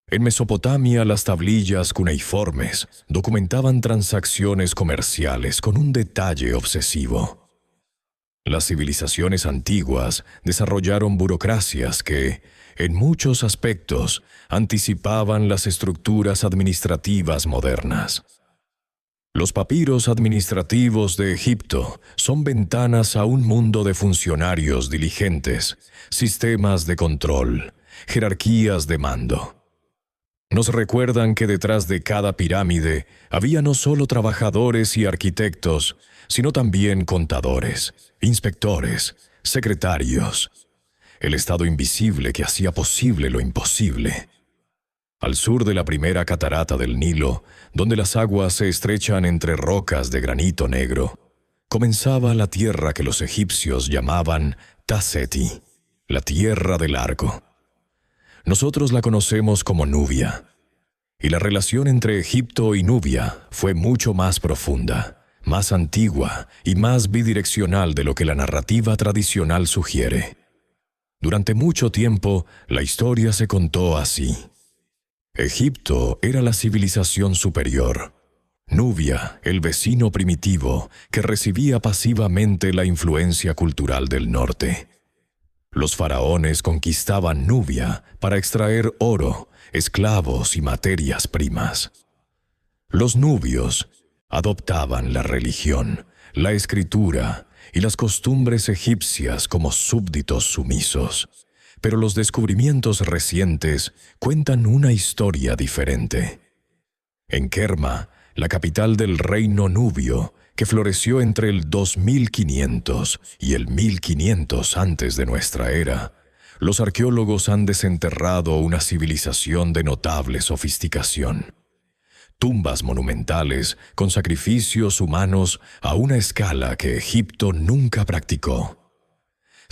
En Mesopotamia, las tablillas cuneiformes documentaban transacciones comerciales con un detalle obsesivo. Las civilizaciones antiguas desarrollaron burocracias que, en muchos aspectos, anticipaban las estructuras administrativas modernas. Los papiros administrativos de Egipto son ventanas a un mundo de funcionarios diligentes, sistemas de control, jerarquías de mando. Nos recuerdan que detrás de cada pirámide había no solo trabajadores y arquitectos, sino también contadores, inspectores, secretarios. El estado invisible que hacía posible lo imposible. Al sur de la primera catarata del Nilo, donde las aguas se estrechan entre rocas de granito negro, comenzaba la tierra que los egipcios llamaban Taseti, la tierra del arco. Nosotros la conocemos como Nubia, y la relación entre Egipto y Nubia fue mucho más profunda, más antigua y más bidireccional de lo que la narrativa tradicional sugiere. Durante mucho tiempo, la historia se contó así. Egipto era la civilización superior. Nubia, el vecino primitivo, que recibía pasivamente la influencia cultural del norte. Los faraones conquistaban Nubia para extraer oro, esclavos y materias primas. Los nubios adoptaban la religión, la escritura y las costumbres egipcias como súbditos sumisos. Pero los descubrimientos recientes cuentan una historia diferente. En Kerma, la capital del reino nubio, que floreció entre el 2500 y el 1500 antes de nuestra era, los arqueólogos han desenterrado una civilización de notable sofisticación. Tumbas monumentales con sacrificios humanos a una escala que Egipto nunca practicó.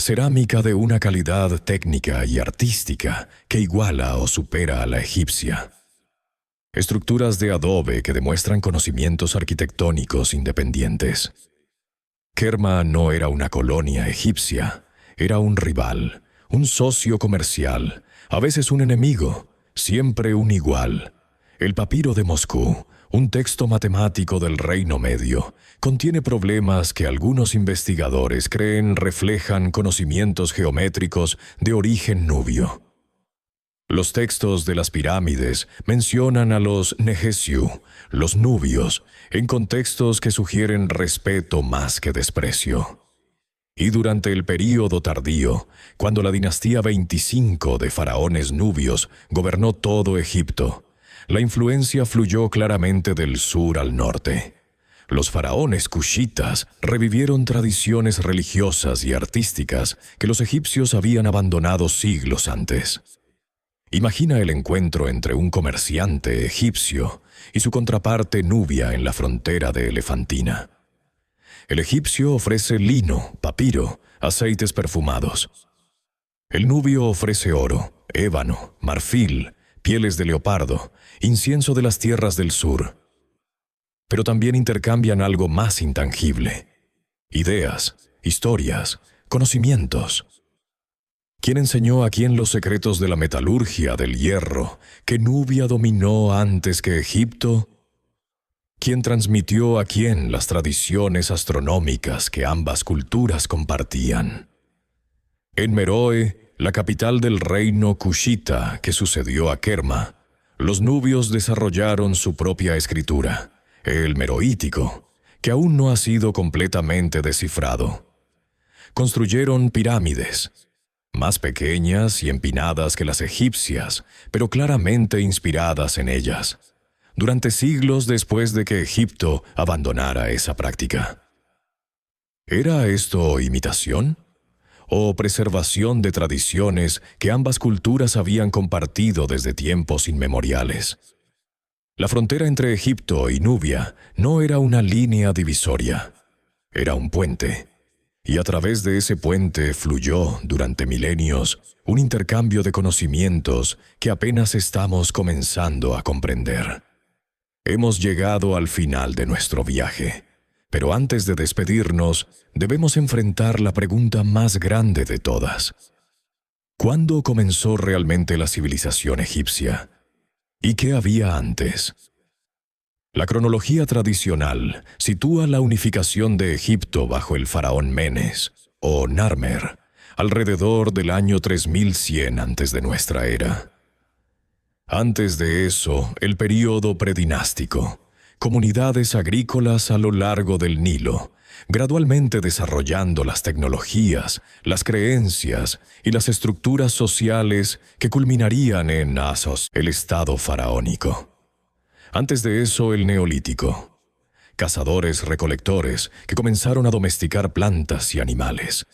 Cerámica de una calidad técnica y artística que iguala o supera a la egipcia. Estructuras de adobe que demuestran conocimientos arquitectónicos independientes. Kerma no era una colonia egipcia, era un rival, un socio comercial, a veces un enemigo, siempre un igual. El papiro de Moscú, un texto matemático del Reino Medio, contiene problemas que algunos investigadores creen reflejan conocimientos geométricos de origen nubio. Los textos de las pirámides mencionan a los Nehesiu, los nubios, en contextos que sugieren respeto más que desprecio. Y durante el período tardío, cuando la dinastía 25 de faraones nubios gobernó todo Egipto, la influencia fluyó claramente del sur al norte. Los faraones cushitas revivieron tradiciones religiosas y artísticas que los egipcios habían abandonado siglos antes. Imagina el encuentro entre un comerciante egipcio y su contraparte nubia en la frontera de Elefantina. El egipcio ofrece lino, papiro, aceites perfumados. El nubio ofrece oro, ébano, marfil, pieles de leopardo, incienso de las tierras del sur. Pero también intercambian algo más intangible: ideas, historias, conocimientos. ¿Quién enseñó a quién los secretos de la metalurgia del hierro que Nubia dominó antes que Egipto? ¿Quién transmitió a quién las tradiciones astronómicas que ambas culturas compartían? En Meroe, la capital del reino cushita que sucedió a Kerma, los nubios desarrollaron su propia escritura, el meroítico, que aún no ha sido completamente descifrado. Construyeron pirámides, más pequeñas y empinadas que las egipcias, pero claramente inspiradas en ellas, durante siglos después de que Egipto abandonara esa práctica. ¿Era esto imitación o preservación de tradiciones que ambas culturas habían compartido desde tiempos inmemoriales? La frontera entre Egipto y Nubia no era una línea divisoria, era un puente. Y a través de ese puente fluyó, durante milenios, un intercambio de conocimientos que apenas estamos comenzando a comprender. Hemos llegado al final de nuestro viaje, pero antes de despedirnos, debemos enfrentar la pregunta más grande de todas. ¿Cuándo comenzó realmente la civilización egipcia? ¿Y qué había antes? La cronología tradicional sitúa la unificación de Egipto bajo el faraón Menes, o Narmer, alrededor del año 3100 antes de nuestra era. Antes de eso, el período predinástico, comunidades agrícolas a lo largo del Nilo, gradualmente desarrollando las tecnologías, las creencias y las estructuras sociales que culminarían en Asos, el estado faraónico. Antes de eso, el Neolítico. Cazadores-recolectores que comenzaron a domesticar plantas y animales.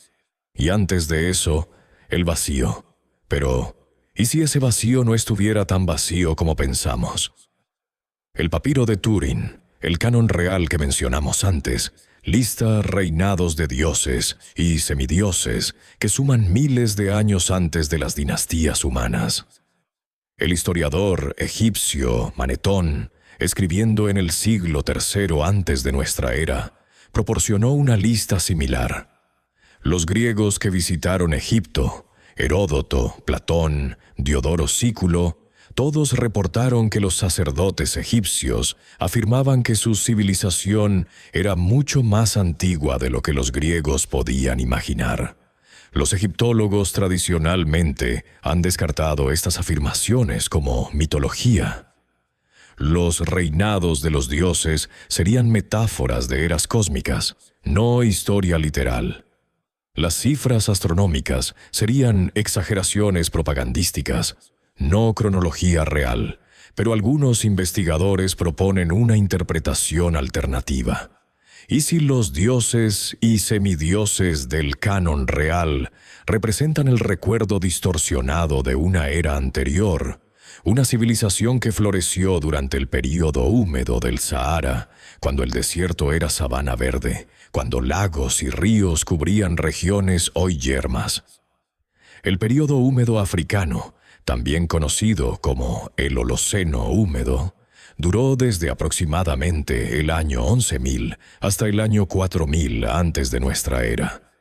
Y antes de eso, el vacío. Pero, ¿y si ese vacío no estuviera tan vacío como pensamos? El papiro de Turín, el canon real que mencionamos antes, lista reinados de dioses y semidioses que suman miles de años antes de las dinastías humanas. El historiador egipcio Manetón, escribiendo en el siglo III antes de nuestra era, proporcionó una lista similar. Los griegos que visitaron Egipto, Heródoto, Platón, Diodoro Sículo, todos reportaron que los sacerdotes egipcios afirmaban que su civilización era mucho más antigua de lo que los griegos podían imaginar. Los egiptólogos tradicionalmente han descartado estas afirmaciones como mitología. Los reinados de los dioses serían metáforas de eras cósmicas, no historia literal. Las cifras astronómicas serían exageraciones propagandísticas, no cronología real, pero algunos investigadores proponen una interpretación alternativa. ¿Y si los dioses y semidioses del canon real representan el recuerdo distorsionado de una era anterior, una civilización que floreció durante el período húmedo del Sahara, cuando el desierto era sabana verde, cuando lagos y ríos cubrían regiones hoy yermas? El período húmedo africano, también conocido como el Holoceno húmedo, duró desde aproximadamente el año 11.000 hasta el año 4.000 antes de nuestra era.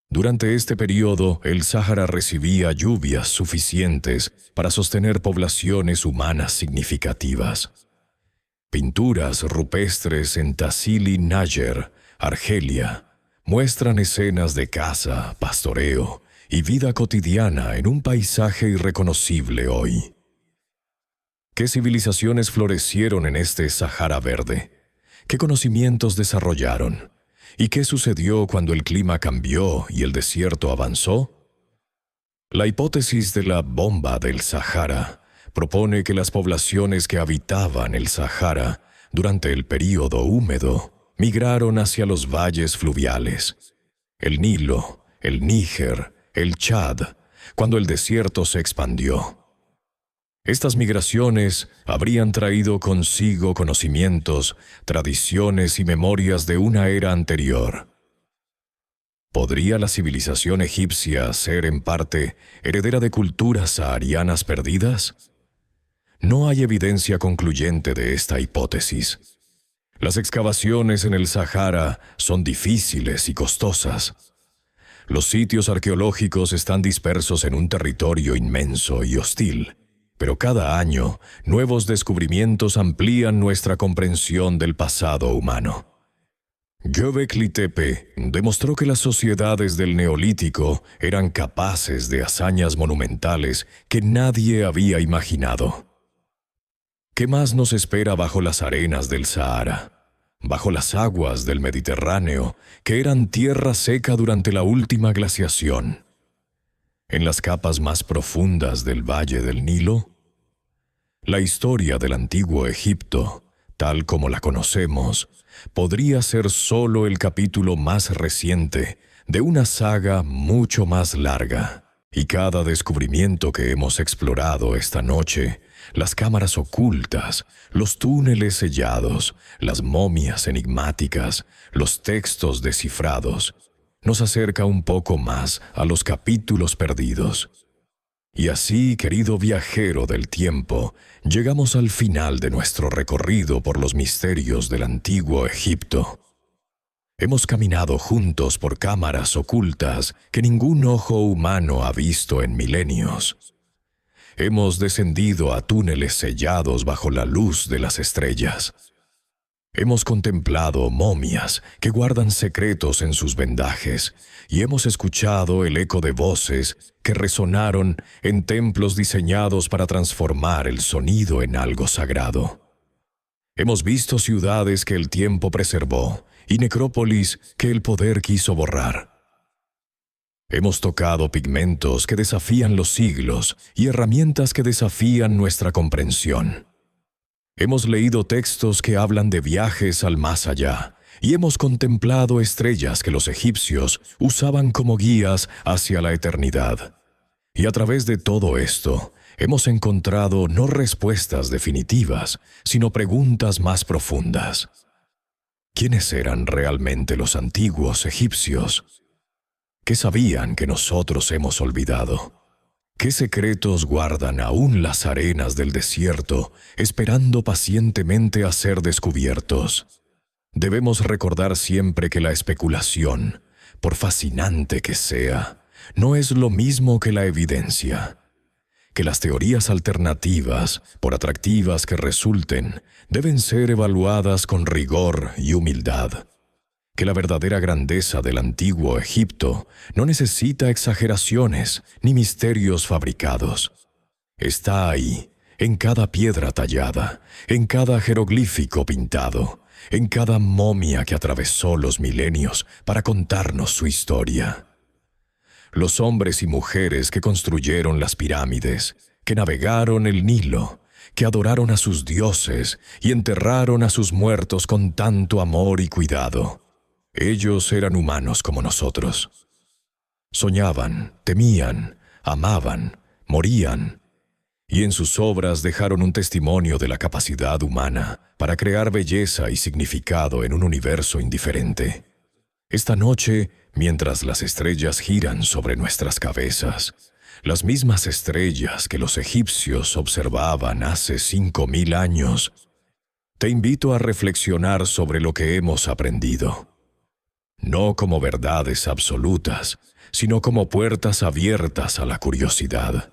Durante este período, el Sáhara recibía lluvias suficientes para sostener poblaciones humanas significativas. Pinturas rupestres en Tassili Nájer, Argelia, muestran escenas de caza, pastoreo y vida cotidiana en un paisaje irreconocible hoy. ¿Qué civilizaciones florecieron en este Sahara verde? ¿Qué conocimientos desarrollaron? ¿Y qué sucedió cuando el clima cambió y el desierto avanzó? La hipótesis de la bomba del Sahara propone que las poblaciones que habitaban el Sahara durante el período húmedo migraron hacia los valles fluviales, el Nilo, el Níger, el Chad, cuando el desierto se expandió. Estas migraciones habrían traído consigo conocimientos, tradiciones y memorias de una era anterior. ¿Podría la civilización egipcia ser, en parte, heredera de culturas saharianas perdidas? No hay evidencia concluyente de esta hipótesis. Las excavaciones en el Sahara son difíciles y costosas. Los sitios arqueológicos están dispersos en un territorio inmenso y hostil. Pero cada año, nuevos descubrimientos amplían nuestra comprensión del pasado humano. Göbekli Tepe demostró que las sociedades del Neolítico eran capaces de hazañas monumentales que nadie había imaginado. ¿Qué más nos espera bajo las arenas del Sahara? Bajo las aguas del Mediterráneo, que eran tierra seca durante la última glaciación. En las capas más profundas del valle del Nilo, la historia del antiguo Egipto tal como la conocemos, podría ser solo el capítulo más reciente de una saga mucho más larga. Y cada descubrimiento que hemos explorado esta noche, las cámaras ocultas, los túneles sellados, las momias enigmáticas, los textos descifrados, nos acerca un poco más a los capítulos perdidos. Y así, querido viajero del tiempo, llegamos al final de nuestro recorrido por los misterios del antiguo Egipto. Hemos caminado juntos por cámaras ocultas que ningún ojo humano ha visto en milenios. Hemos descendido a túneles sellados bajo la luz de las estrellas. Hemos contemplado momias que guardan secretos en sus vendajes y hemos escuchado el eco de voces que resonaron en templos diseñados para transformar el sonido en algo sagrado. Hemos visto ciudades que el tiempo preservó y necrópolis que el poder quiso borrar. Hemos tocado pigmentos que desafían los siglos y herramientas que desafían nuestra comprensión. Hemos leído textos que hablan de viajes al más allá y hemos contemplado estrellas que los egipcios usaban como guías hacia la eternidad. Y a través de todo esto, hemos encontrado no respuestas definitivas, sino preguntas más profundas. ¿Quiénes eran realmente los antiguos egipcios? ¿Qué sabían que nosotros hemos olvidado? ¿Qué secretos guardan aún las arenas del desierto, esperando pacientemente a ser descubiertos? Debemos recordar siempre que la especulación, por fascinante que sea, no es lo mismo que la evidencia. Que las teorías alternativas, por atractivas que resulten, deben ser evaluadas con rigor y humildad. Que la verdadera grandeza del antiguo Egipto no necesita exageraciones ni misterios fabricados. Está ahí, en cada piedra tallada, en cada jeroglífico pintado, en cada momia que atravesó los milenios para contarnos su historia. Los hombres y mujeres que construyeron las pirámides, que navegaron el Nilo, que adoraron a sus dioses y enterraron a sus muertos con tanto amor y cuidado. Ellos eran humanos como nosotros. Soñaban, temían, amaban, morían, y en sus obras dejaron un testimonio de la capacidad humana para crear belleza y significado en un universo indiferente. Esta noche, mientras las estrellas giran sobre nuestras cabezas, las mismas estrellas que los egipcios observaban hace 5000 años, te invito a reflexionar sobre lo que hemos aprendido. No como verdades absolutas, sino como puertas abiertas a la curiosidad.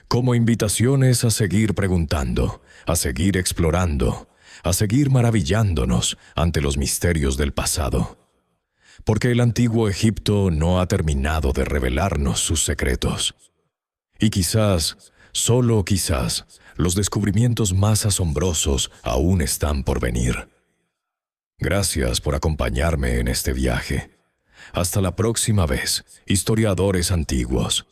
Como invitaciones a seguir preguntando, a seguir explorando, a seguir maravillándonos ante los misterios del pasado. Porque el antiguo Egipto no ha terminado de revelarnos sus secretos. Y quizás, solo quizás, los descubrimientos más asombrosos aún están por venir. Gracias por acompañarme en este viaje. Hasta la próxima vez, historiadores antiguos.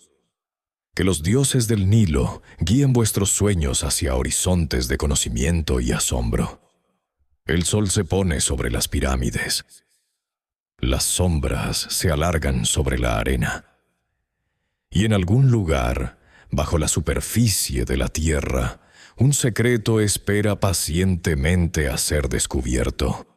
Que los dioses del Nilo guíen vuestros sueños hacia horizontes de conocimiento y asombro. El sol se pone sobre las pirámides. Las sombras se alargan sobre la arena. Y en algún lugar, bajo la superficie de la tierra, un secreto espera pacientemente a ser descubierto.